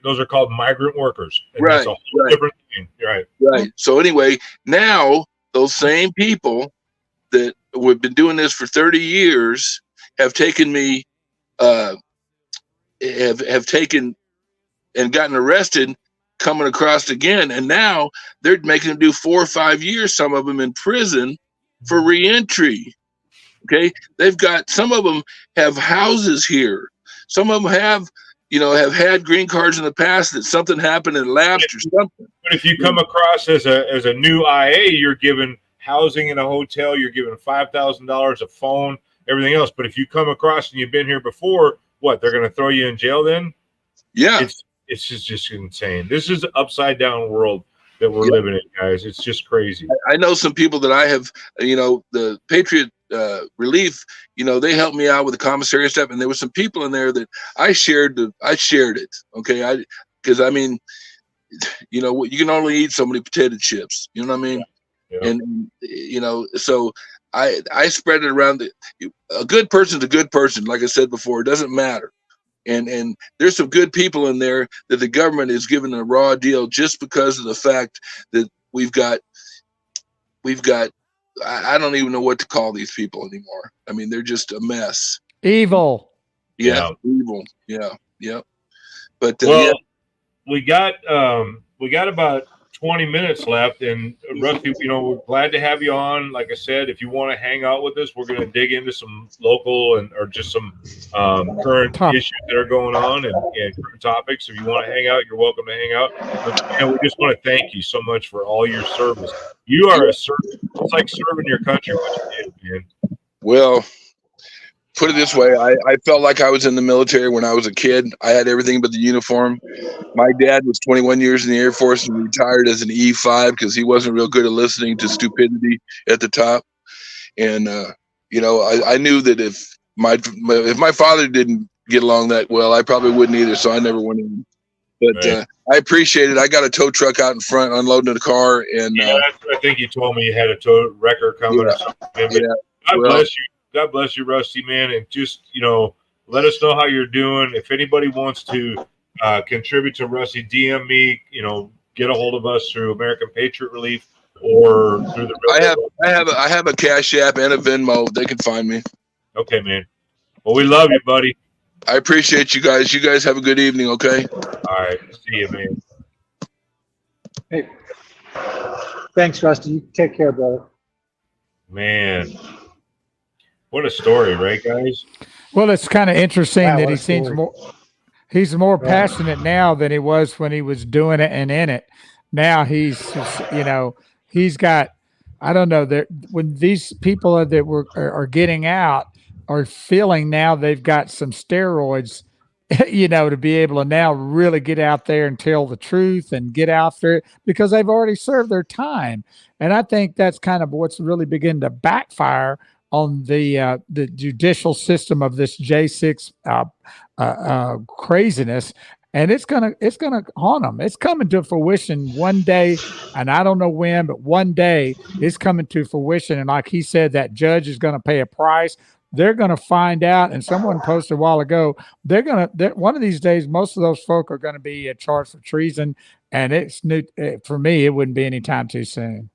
those are called migrant workers. And right, that's a whole different thing. Right. So anyway, now those same people that have been doing this for 30 years have taken me, have taken and gotten arrested, coming across again, and now they're making them do 4 or 5 years, some of them in prison for reentry. Okay, they've got, some of them have houses here, some of them have had green cards in the past that something happened and lapsed or something. But if you come across as a new IA, you're given housing in a hotel, you're given $5,000 a phone, everything else. But if you come across and you've been here before, what, they're going to throw you in jail then? Yeah. It's just insane. This is an upside down world that we're living in, guys. It's just crazy. I know some people that I have, the Patriot Relief, they helped me out with the commissary stuff, and there was some people in there that I shared it. Okay. Because you can only eat so many potato chips, you know what I mean? Yeah. And so I spread it around. A good person's a good person. Like I said before, it doesn't matter. And there's some good people in there that the government is giving a raw deal just because of the fact that we've got I don't even know what to call these people anymore. I mean, they're just a mess. Evil. Yeah. Evil. Yeah. Yep. But we got about 20 minutes left, and Rusty, we're glad to have you on. Like I said, if you want to hang out with us, we're going to dig into some local or just some current issues that are going on and current topics. If you want to hang out, you're welcome to hang out. But we just want to thank you so much for all your service. You are a servant. It's like serving your country, what you did, man. Well, put it this way, I felt like I was in the military when I was a kid. I had everything but the uniform. My dad was 21 years in the Air Force and retired as an E5 because he wasn't real good at listening to stupidity at the top. And I knew that if my father didn't get along that well, I probably wouldn't either. So I never went in. But right. I appreciate it. I got a tow truck out in front unloading the car, and I think you told me you had a tow wrecker coming or something. But God bless you, Rusty, man, and just let us know how you're doing. If anybody wants to contribute to Rusty, DM me. Get a hold of us through American Patriot Relief or through the. I have a Cash App and a Venmo. They can find me. Okay, man. Well, we love you, buddy. I appreciate you guys. You guys have a good evening. Okay. All right. See you, man. Hey. Thanks, Rusty. You take care, brother. Man. What a story, right, guys? Well, it's kind of interesting that he seems he's more passionate now than he was when he was doing it and in it. Now he's just, he's got, I don't know, when these people that are getting out are feeling now they've got some steroids, to be able to now really get out there and tell the truth and get out there because they've already served their time. And I think that's kind of what's really beginning to backfire on the judicial system of this J6 craziness, and it's gonna haunt them. It's coming to fruition one day, and I don't know when, but one day it's coming to fruition. And like he said, that judge is going to pay a price. They're going to find out. And someone posted a while ago, one of these days, most of those folk are going to be charged for treason, and it's new for me. It wouldn't be any time too soon.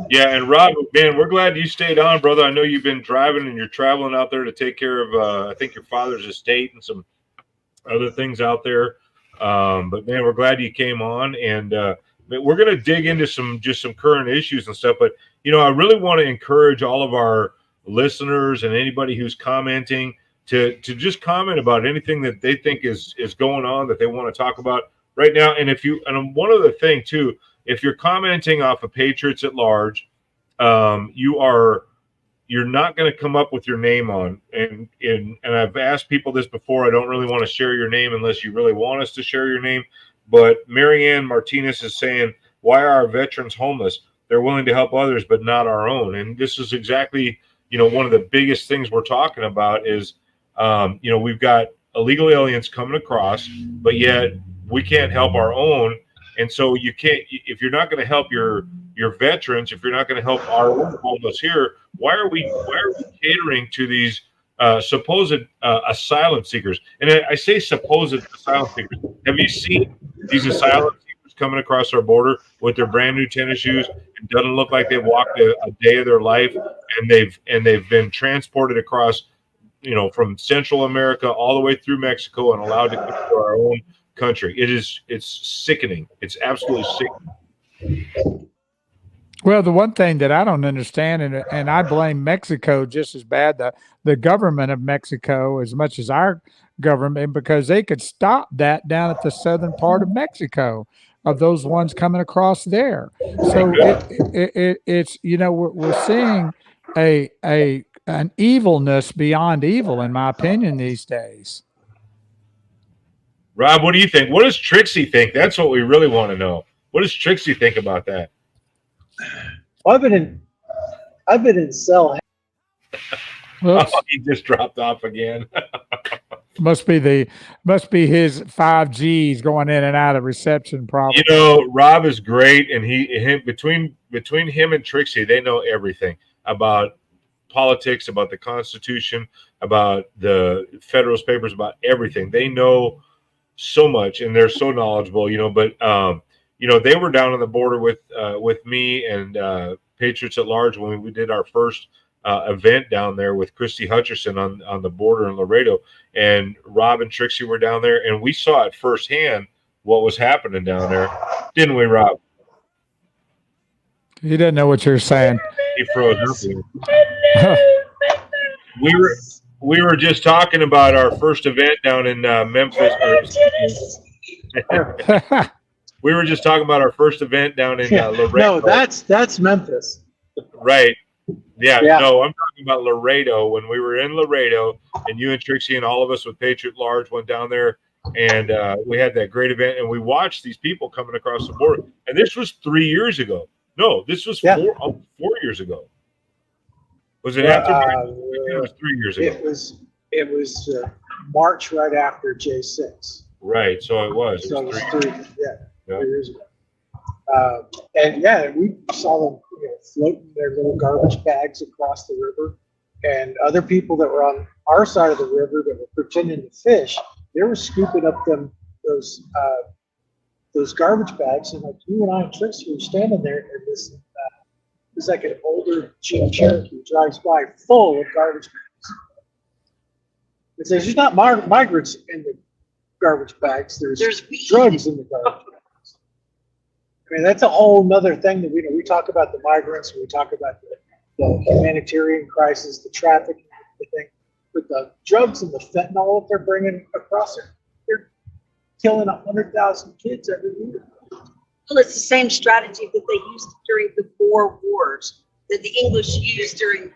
Yeah, and Rob, man, we're glad you stayed on, brother. I know you've been driving and you're traveling out there to take care of, I think, your father's estate and some other things out there. But, man, we're glad you came on. And we're going to dig into some current issues and stuff. But, I really want to encourage all of our listeners and anybody who's commenting to just comment about anything that they think is going on that they want to talk about right now. And one other thing, too, if you're commenting off of Patriots at Large, you're not going to come up with your name on. And I've asked people this before. I don't really want to share your name unless you really want us to share your name. But Marianne Martinez is saying, why are our veterans homeless? They're willing to help others, but not our own. And this is exactly, one of the biggest things we're talking about is, we've got illegal aliens coming across, but yet we can't help our own. And so you can't, if you're not going to help your veterans, if you're not going to help our own homeless here, why are we catering to these supposed asylum seekers? And I say supposed asylum seekers. Have you seen these asylum seekers coming across our border with their brand new tennis shoes? It doesn't look like they've walked a day of their life, and they've been transported across, from Central America all the way through Mexico and allowed to come to our own country. It's sickening. It's absolutely sickening. Well, the one thing that I don't understand, and I blame Mexico just as bad, the government of Mexico as much as our government, because they could stop that down at the southern part of Mexico, of those ones coming across there. So it's we're seeing an evilness beyond evil, in my opinion, these days. Rob, what do you think? What does Trixie think? That's what we really want to know. What does Trixie think about that? Well, I've been in cell. Oh, he just dropped off again. Must be his 5Gs going in and out of reception, probably. You know, Rob is great, and between him and Trixie, they know everything about politics, about the Constitution, about the Federalist Papers, about everything. They know so much, and they're so knowledgeable. But they were down on the border with me and Patriots at Large when we did our first event down there with Christy Hutcherson on the border in Laredo, and Rob and Trixie were down there, and we saw it firsthand what was happening down there, didn't we, Rob? He didn't know what you're saying. He froze up. We were just talking about our first event down in Memphis. We were just talking about our first event down in Laredo. No, that's Memphis. Right. Yeah, no, I'm talking about Laredo. When we were in Laredo, and you and Trixie and all of us with Patriot Large went down there, and we had that great event, and we watched these people coming across the border. And this was 3 years ago. No, this was 4 years ago. Was it after? It was 3 years ago. It was March right after J6. Right, so it was. So it was 3 years ago. And we saw them floating their little garbage bags across the river, and other people that were on our side of the river that were pretending to fish, they were scooping up those garbage bags, and like you and I and Trixie were standing there, and this was like an older Jeep Cherokee drives by full of garbage bags. It says there's not migrants in the garbage bags. There's drugs in the garbage bags. I mean, that's a whole nother thing that we talk about the migrants, we talk about the humanitarian crisis, the trafficking, everything. But the drugs and the fentanyl that they're bringing across it, they're killing 100,000 kids every year. Well, it's the same strategy that they used during the Boer Wars, that the English used during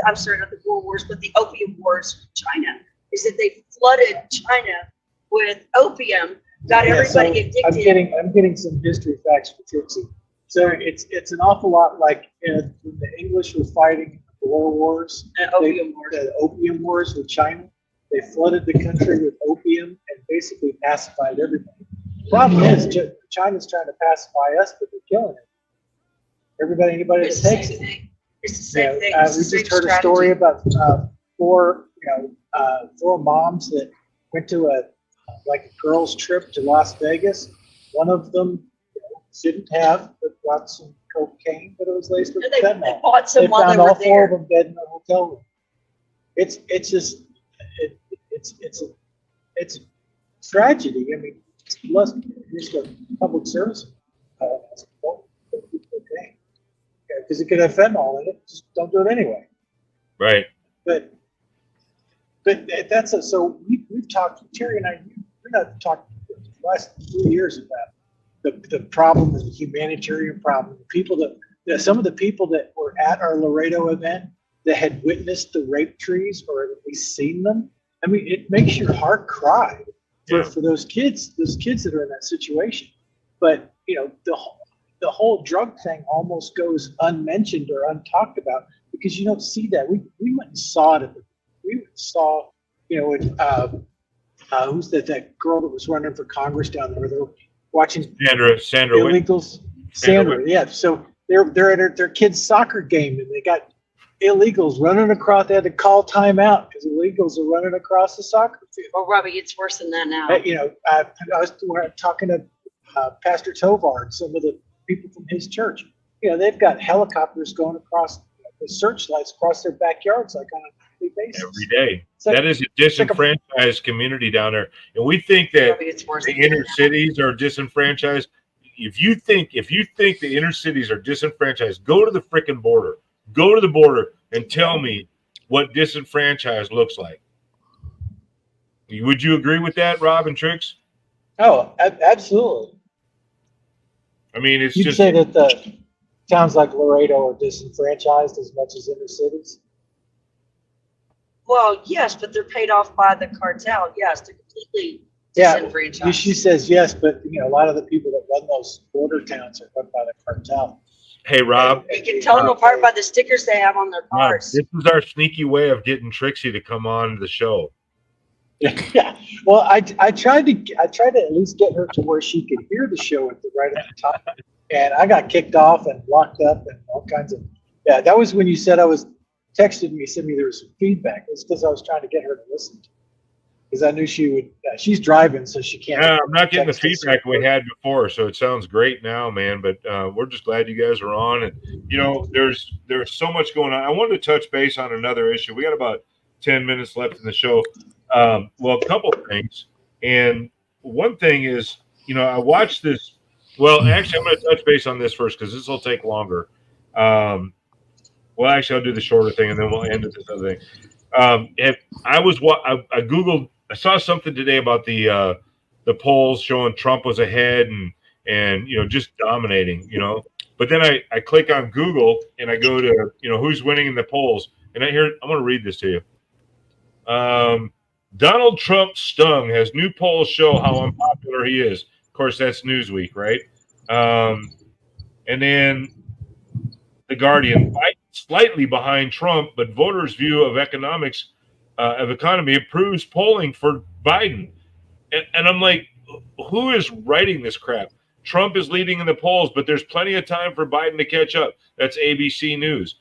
I'm sorry, not the Boer Wars, but the Opium Wars with China, is that they flooded China with opium, got everybody addicted. I'm getting some history facts for Trixie. So it's an awful lot like when the English were fighting the Boer Wars, the Opium Wars with China. They flooded the country with opium and basically pacified everybody. The problem is China's trying to pacify us, but they're killing it. Anybody that takes it. It's the same thing. We just heard a story about four moms that went to a girls' trip to Las Vegas. One of them didn't have, but brought some cocaine, but it was laced with fentanyl. They bought some while they found were all four there. of them dead in a hotel room. It's a tragedy. I mean, it's just a public service. Because it could have fentanyl in it. Just don't do it anyway. Right. But so we've talked, Terry and I, we're not talking for the last 2 years about the problem, the humanitarian problem. The people some of the people that were at our Laredo event that had witnessed the rape trees or at least seen them. I mean, it makes your heart cry for those kids that are in that situation. But the whole drug thing almost goes unmentioned or untalked about because you don't see that. We went and saw it. We saw, who's that girl that was running for Congress down there? They were watching Sandra illegals. Sandra, yeah. So they're at their kid's soccer game and they got illegals running across. They had to call timeout because illegals are running across the soccer field. Well, Robbie, it's worse than that now. I was talking to Pastor Tovar and some of the people from his church. They've got helicopters going across the searchlights across their backyards like on a daily basis. Every day. That is a disenfranchised community down there. And we think that the inner cities are disenfranchised. If you think the inner cities are disenfranchised, go to the frickin' border. Go to the border and tell me what disenfranchised looks like. Would you agree with that, Rob and Trix? Oh, absolutely. I mean, it's You'd just say that towns like Laredo are disenfranchised as much as inner cities? Well, yes, but they're paid off by the cartel. Yes, they're completely Yeah, disenfranchised. she says yes, but a lot of the people that run those border towns are run by the cartel. Hey, Rob. You can tell them apart by the stickers they have on their cars. This is our sneaky way of getting Trixie to come on the show. Yeah. Well, I tried to at least get her to where she could hear the show right at the top, and I got kicked off and locked up and all kinds of. Yeah, that was when you said sent me there was some feedback. It's because I was trying to get her to listen to. Because I knew she would. She's driving, so she can't. Yeah, I'm not getting the feedback we had before, so it sounds great now, man. But we're just glad you guys are on, and there's so much going on. I wanted to touch base on another issue. We got about 10 minutes left in the show. Well, a couple of things, and one thing is, I watched this. Well, actually, I'm going to touch base on this first because this will take longer. Well, actually, I'll do the shorter thing, and then we'll end with this other thing. I Googled. I saw something today about the polls showing Trump was ahead and just dominating, But then I click on Google and I go to who's winning in the polls, and I want to read this to you. Donald Trump stung has new polls show how unpopular he is. Of course, that's Newsweek, right? And then The Guardian, Biden slightly behind Trump, but voters' view of economy approves polling for Biden. And I'm like, who is writing this crap? Trump is leading in the polls, but there's plenty of time for Biden to catch up. That's ABC News.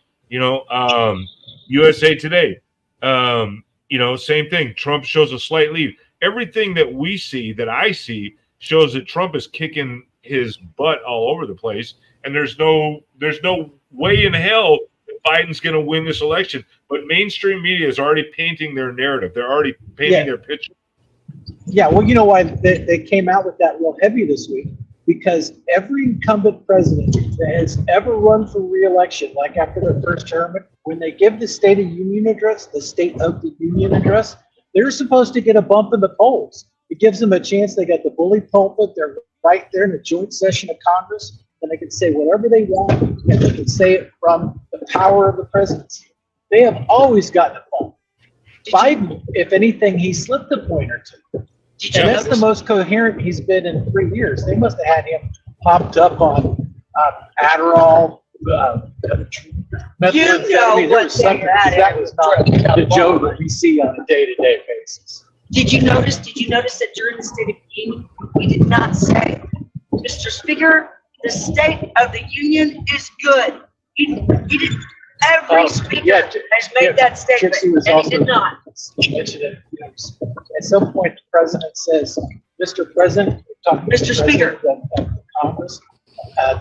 USA Today. Same thing. Trump shows a slight lead. Everything that we see, that I see, shows that Trump is kicking his butt all over the place. And there's no way in hell that Biden's going to win this election. But mainstream media is already painting their narrative. They're already painting their picture. Yeah, well, you know why they came out with that real heavy this week? Because every incumbent president that has ever run for re-election, like after their first term, when they give the State of the Union address, they're supposed to get a bump in the polls. It gives them a chance. They got the bully pulpit. They're right there in the joint session of Congress, and they can say whatever they want, and they can say it from the power of the presidency. They have always gotten a bump. Biden, if anything, he slipped a point or two. And that's the most coherent he's been in 3 years. They must have had him popped up on Adderall. That was not the Joe that we see on a day-to-day basis. Did you notice that during the State of the Union, he did not say, Mr. Speaker, the State of the Union is good. He did. Every speaker has made that statement, and he did not. Mentioned it, at some point, the president says, Mr. President, Mr. Speaker of Congress,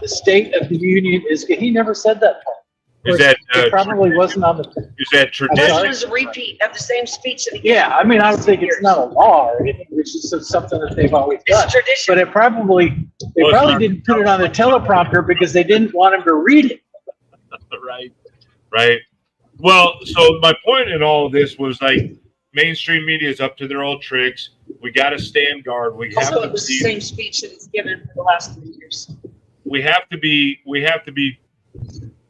the State of the Union is good. He never said that part. Is that it probably wasn't on the. Is that tradition? That was a repeat of the same speech that he gave. Yeah, I mean, I don't think it's not a law or anything. It's just something that they've always done. It's tradition. But they probably didn't put it on the teleprompter because they didn't want him to read it. Right. Well, so my point in all of this was like mainstream media is up to their old tricks. We got to stand guard. Also, it was the same speech that he's given for the last 3 years. We have to be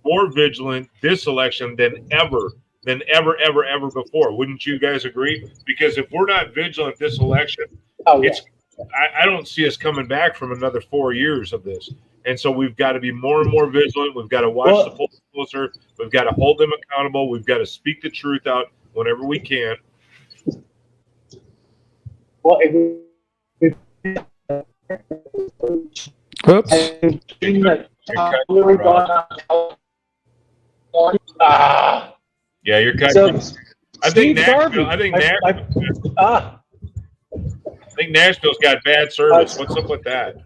more vigilant this election than ever before. Wouldn't you guys agree? Because if we're not vigilant this election, I don't see us coming back from another 4 years of this. And so we've got to be more and more vigilant. We've got to watch the polls closer. We've got to hold them accountable. We've got to speak the truth out whenever we can. Well, Oops. Yeah, you're kind of. I think Nashville's got bad service. What's up with that?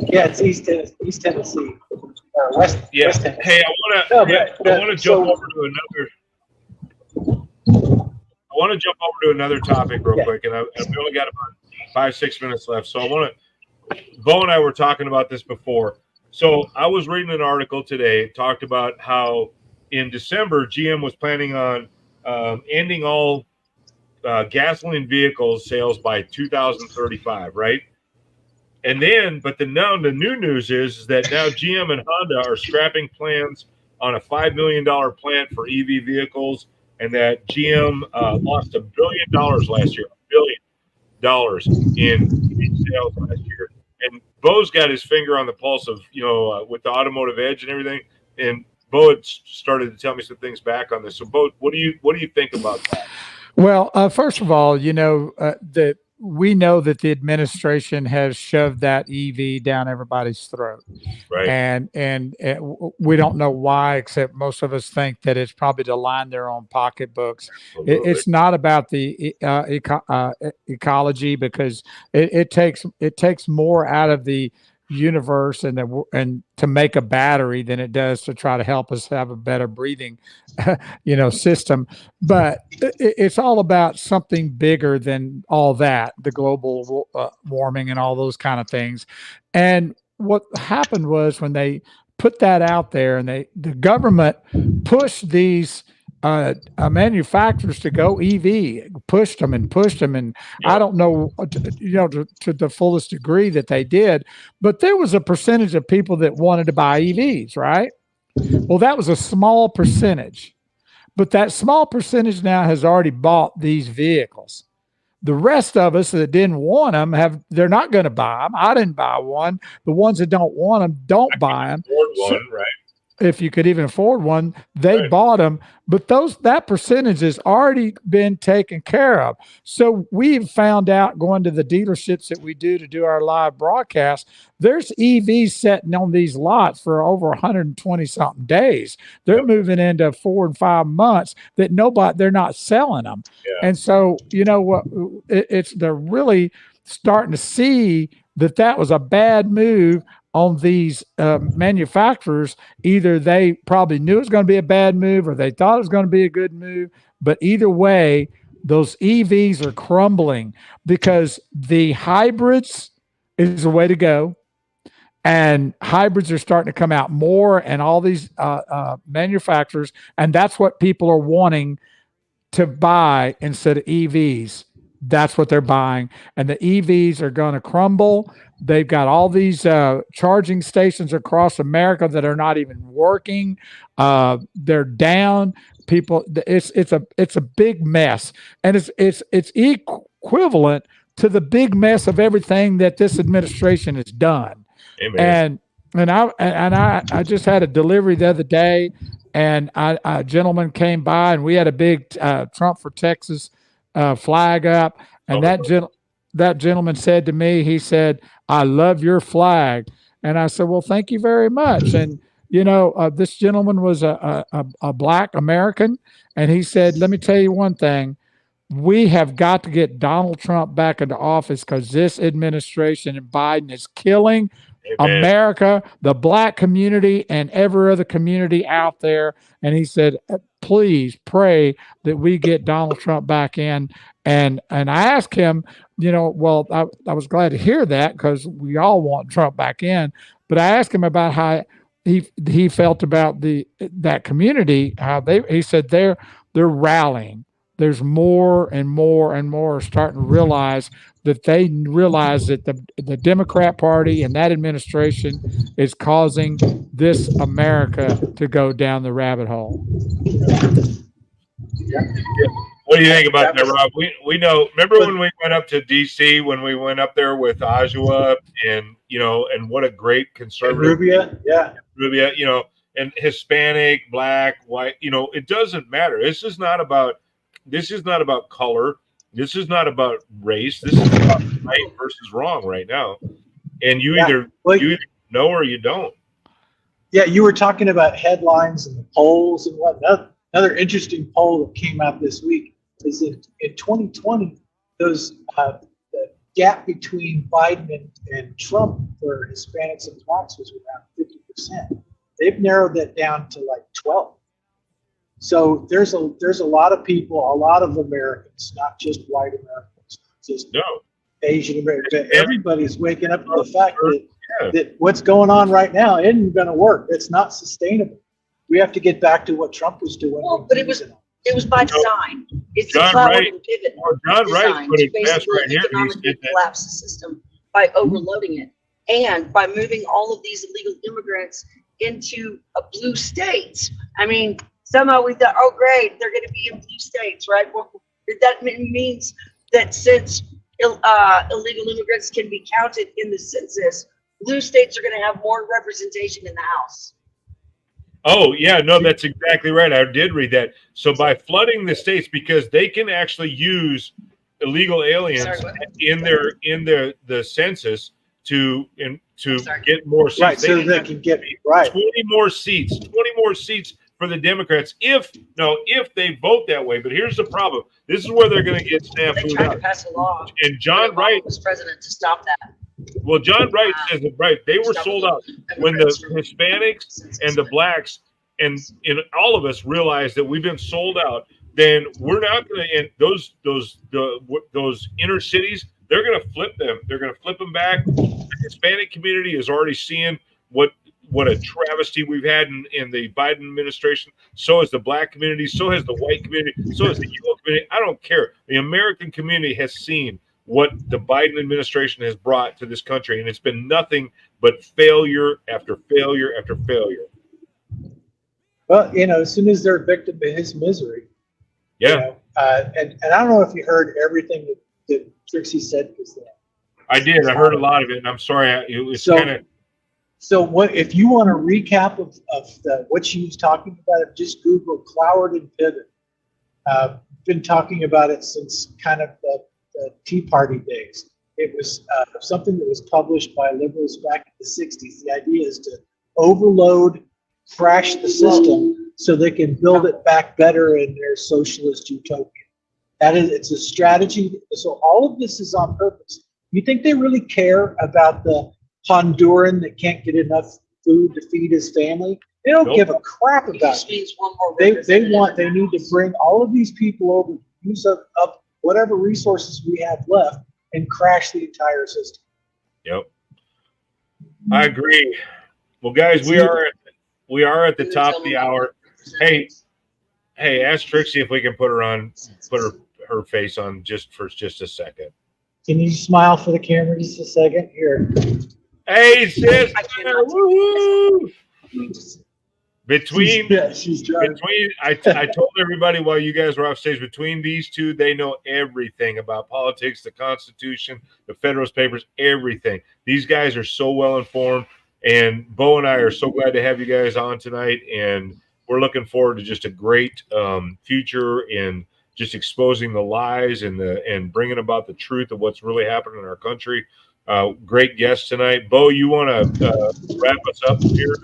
Yeah, it's East Tennessee. West Tennessee. Hey, I want to jump over to another topic real quick, and I've only got about 5-6 minutes left. So Bo and I were talking about this before. So I was reading an article today. It talked about how in December GM was planning on ending all gasoline vehicles sales by 2035, right? And then, but now the new news is that now GM and Honda are scrapping plans on a $5 million plant for EV vehicles, and that GM lost $1 billion last year, $1 billion in EV sales last year. And Bo's got his finger on the pulse of, with the automotive edge and everything. And Bo had started to tell me some things back on this. So, Bo, what do you think about that? Well, first of all, that we know that the administration has shoved that EV down everybody's throat, Right. and we don't know why, except most of us think that it's probably to line their own pocketbooks. It's not about the ecology, because it takes more out of the universe and to make a battery than it does to try to help us have a better breathing system. But it's all about something bigger than all that, the global warming and all those kind of things. And what happened was, when they put that out there and the government pushed these manufacturers to go EV, pushed them. And I don't know, to the fullest degree that they did, but there was a percentage of people that wanted to buy EVs, right? Well, that was a small percentage, but that small percentage now has already bought these vehicles. The rest of us that didn't want them they're not going to buy them. I didn't buy one. The ones that don't want them don't buy them. Right. If you could even afford one, they bought them. But that percentage has already been taken care of. So we've found out, going to the dealerships that we do to do our live broadcast, there's EVs sitting on these lots for over 120 something days. They're moving into 4 and 5 months that they're not selling them. Yeah. And so, what, they're really starting to see that was a bad move on these manufacturers. Either they probably knew it was going to be a bad move, or they thought it was going to be a good move. But either way, those EVs are crumbling, because the hybrids is the way to go. And hybrids are starting to come out more, and all these manufacturers, and that's what people are wanting to buy instead of EVs. That's what they're buying. And the EVs are going to crumble. They've got all these charging stations across America that are not even working. They're down. People, it's a big mess, and it's equivalent to the big mess of everything that this administration has done. Amen. And I just had a delivery the other day, and a gentleman came by, and we had a big Trump for Texas flag up, and that gentleman said to me, he said, "I love your flag." And I said, "Well, thank you very much." And this gentleman was a Black American, and he said, "Let me tell you one thing. We have got to get Donald Trump back into office, because this administration and Biden is killing America, the Black community, and every other community out there." And he said, "Please pray that we get Donald Trump back in." And I asked him, well, I was glad to hear that, because we all want Trump back in. But I asked him about how he felt about that community. He said they're rallying. There's more and more and more are starting to realize that the Democrat Party and that administration is causing this America to go down the rabbit hole. Yeah. What do you think about that, Rob? We know. Remember when we went up to D.C., when we went up there with Oshawa, and what a great conservative. Rubia, and Hispanic, Black, white. It doesn't matter. This is not about color. This is not about race. This is about right versus wrong right now. And you either know or you don't. Yeah, you were talking about headlines and the polls and whatnot. Another interesting poll that came out this week is in 2020, the gap between Biden and Trump for Hispanics and Blacks was around 50%. They've narrowed that down to like 12. So there's a lot of people, a lot of Americans, not just white Americans, just Asian Americans. Everybody's waking up to the fact that what's going on right now isn't going to work. It's not sustainable. We have to get back to what Trump was doing. Well, but it was by design. It's John a Wright pivot. John Wright put it best right here. Economically collapse the system by overloading it and by moving all of these illegal immigrants into blue states. I mean, somehow we thought, oh, great, they're going to be in blue states, right? Well, that means that since illegal immigrants can be counted in the census, blue states are going to have more representation in the House. Oh, yeah, no, that's exactly right. I did read that. So by flooding the states, because they can actually use illegal aliens in the census to get more seats. Right, so they can get 20 more seats for the Democrats if they vote that way. But here's the problem. This is where they're going to get They tried to pass a law. And John Wright was president to stop that. Well, John Wright says it right. They were sold out when the Hispanics and the blacks and all of us realized that we've been sold out. Then we're not going to. And those inner cities, they're going to flip them. They're going to flip them back. The Hispanic community is already seeing what a travesty we've had in the Biden administration. So has the black community. So has the white community. So has the yellow community. I don't care. The American community has seen what the Biden administration has brought to this country, and it's been nothing but failure after failure after failure. Well, as soon as they're a victim of his misery. Yeah. And I don't know if you heard everything that Trixie said just then. I did. I heard a lot of it, and I'm sorry. It's kind of. So what if you want a recap of what she was talking about? Just Google Cloward and Piven. Been talking about it since kind of the Tea Party days. It was something that was published by liberals back in the 60s. The idea is to overload, crash the system so they can build it back better in their socialist utopia. It's a strategy. So all of this is on purpose. You think they really care about the Honduran that can't get enough food to feed his family? They don't give a crap about it. They need to bring all of these people over, use up whatever resources we have left, and crash the entire system. Yep, I agree. Well, guys, we are at the top of the hour. Hey, ask Trixie if we can put her face on just a second. Can you smile for the camera just a second? Here. Hey, sis! Woo-hoo! She's trying. I told everybody while you guys were off stage, between these two, they know everything about politics, the Constitution, the Federalist Papers, everything. These guys are so well informed, and Bo and I are so glad to have you guys on tonight, and we're looking forward to just a great future in just exposing the lies and bringing about the truth of what's really happening in our country. Great guest tonight. Bo, you want to wrap us up here?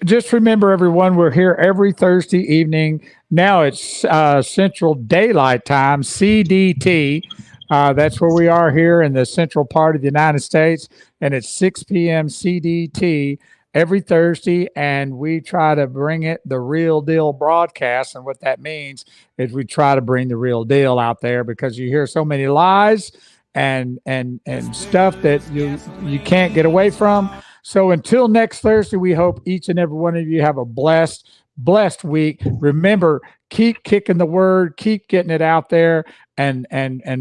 Just remember, everyone, we're here every Thursday evening. Now it's Central Daylight Time, CDT. That's where we are here in the central part of the United States, and it's 6 p.m. CDT every Thursday, and we try to bring it the real deal broadcast. And what that means is we try to bring the real deal out there, because you hear so many lies and stuff that you can't get away from. So until next Thursday, we hope each and every one of you have a blessed week. Remember, keep kicking the word, keep getting it out there, and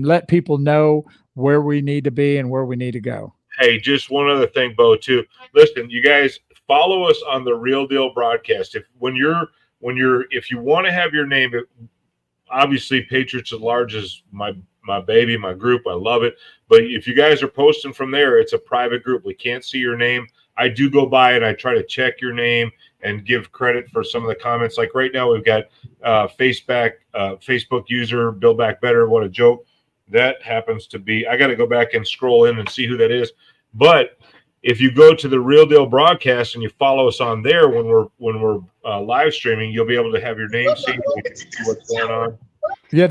let people know where we need to be and where we need to go. Hey, just one other thing, Bo, too. Listen, you guys, follow us on the Real Deal broadcast. If you want to have your name, obviously Patriots at Large is my baby, my group. I love it. But if you guys are posting from there, it's a private group. We can't see your name. I do go by and I try to check your name and give credit for some of the comments. Like right now, we've got Facebook user Build Back Better. What a joke. That happens to be, I got to go back and scroll in and see who that is. But if you go to the Real Deal broadcast and you follow us on there when we're live streaming, you'll be able to have your name seen and you can see what's going on. Yeah,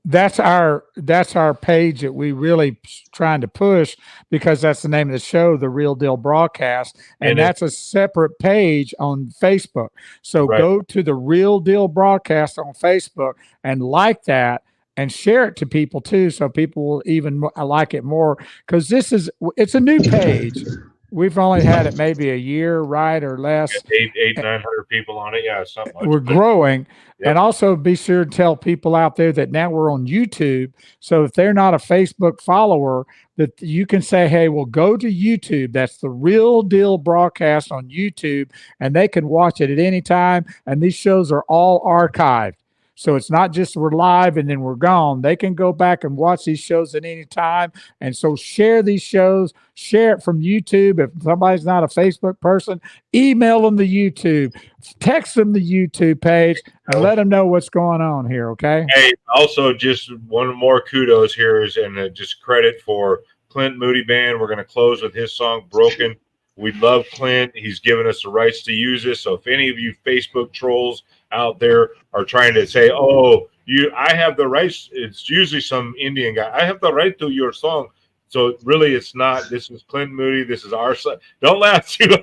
that's our page that we really trying to push, because that's the name of the show, the Real Deal broadcast, and that's a separate page on Facebook. So Go to the Real Deal broadcast on Facebook and like that, and share it to people too, so people will even like it more, because it's a new page. we've only had it maybe a year, right, or less. 900 people on it. Yeah, something like We're that. growing. Yep. And also be sure to tell people out there that now we're on YouTube. So if they're not a Facebook follower, that you can say, hey, well, go to YouTube. That's the Real Deal Broadcast on YouTube, and they can watch it at any time. And these shows are all archived. So it's not just we're live and then we're gone. They can go back and watch these shows at any time. And so share these shows, share it from YouTube. If somebody's not a Facebook person, email them to YouTube, text them the YouTube page, and let them know what's going on here, okay? Hey, also just one more kudos here is, and just credit for Clint Moody Band. We're going to close with his song, Broken. We love Clint. He's given us the rights to use this. So if any of you Facebook trolls out there are trying to say, oh, I have the rights, it's usually some Indian guy, I have the right to your song. So really it's not. This is Clint Moody. This is our song. Don't laugh too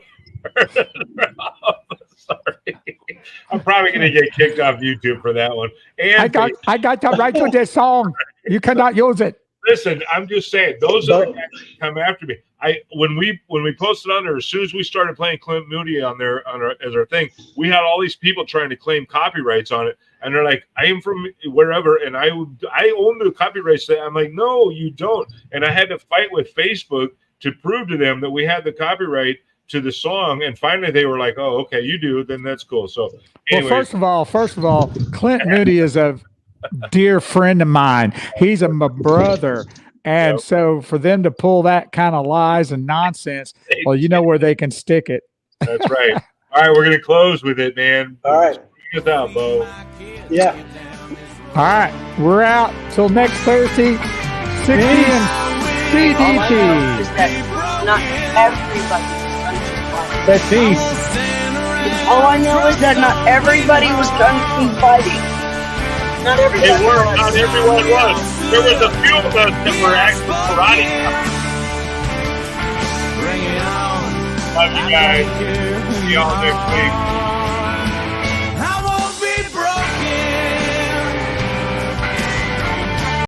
hard. Sorry. I'm probably going to get kicked off YouTube for that one. And I got the right to this song. You cannot use it. Listen, I'm just saying, those are the guys that come after me. When we posted on there, as soon as we started playing Clint Moody on there as our thing, we had all these people trying to claim copyrights on it, and they're like, "I am from wherever, and I own the copyrights." I'm like, "No, you don't." And I had to fight with Facebook to prove to them that we had the copyright to the song, and finally they were like, "Oh, okay, you do, then that's cool." So, anyways, well, first of all, Clint Moody is a dear friend of mine. He's my brother. And so for them to pull that kind of lies and nonsense, well, you know where they can stick it. That's right. All right, we're going to close with it, man. All right. Get out, Bo. Yeah. All right. We're out till next Thursday, 6 p.m. All I know is CDT. that not everybody was gun That's peace. fighting. All I know is that not everybody was gun fighting. Not everybody. They were. Not everyone was. There was a few of us that were actually karate. Love you guys. See y'all next week.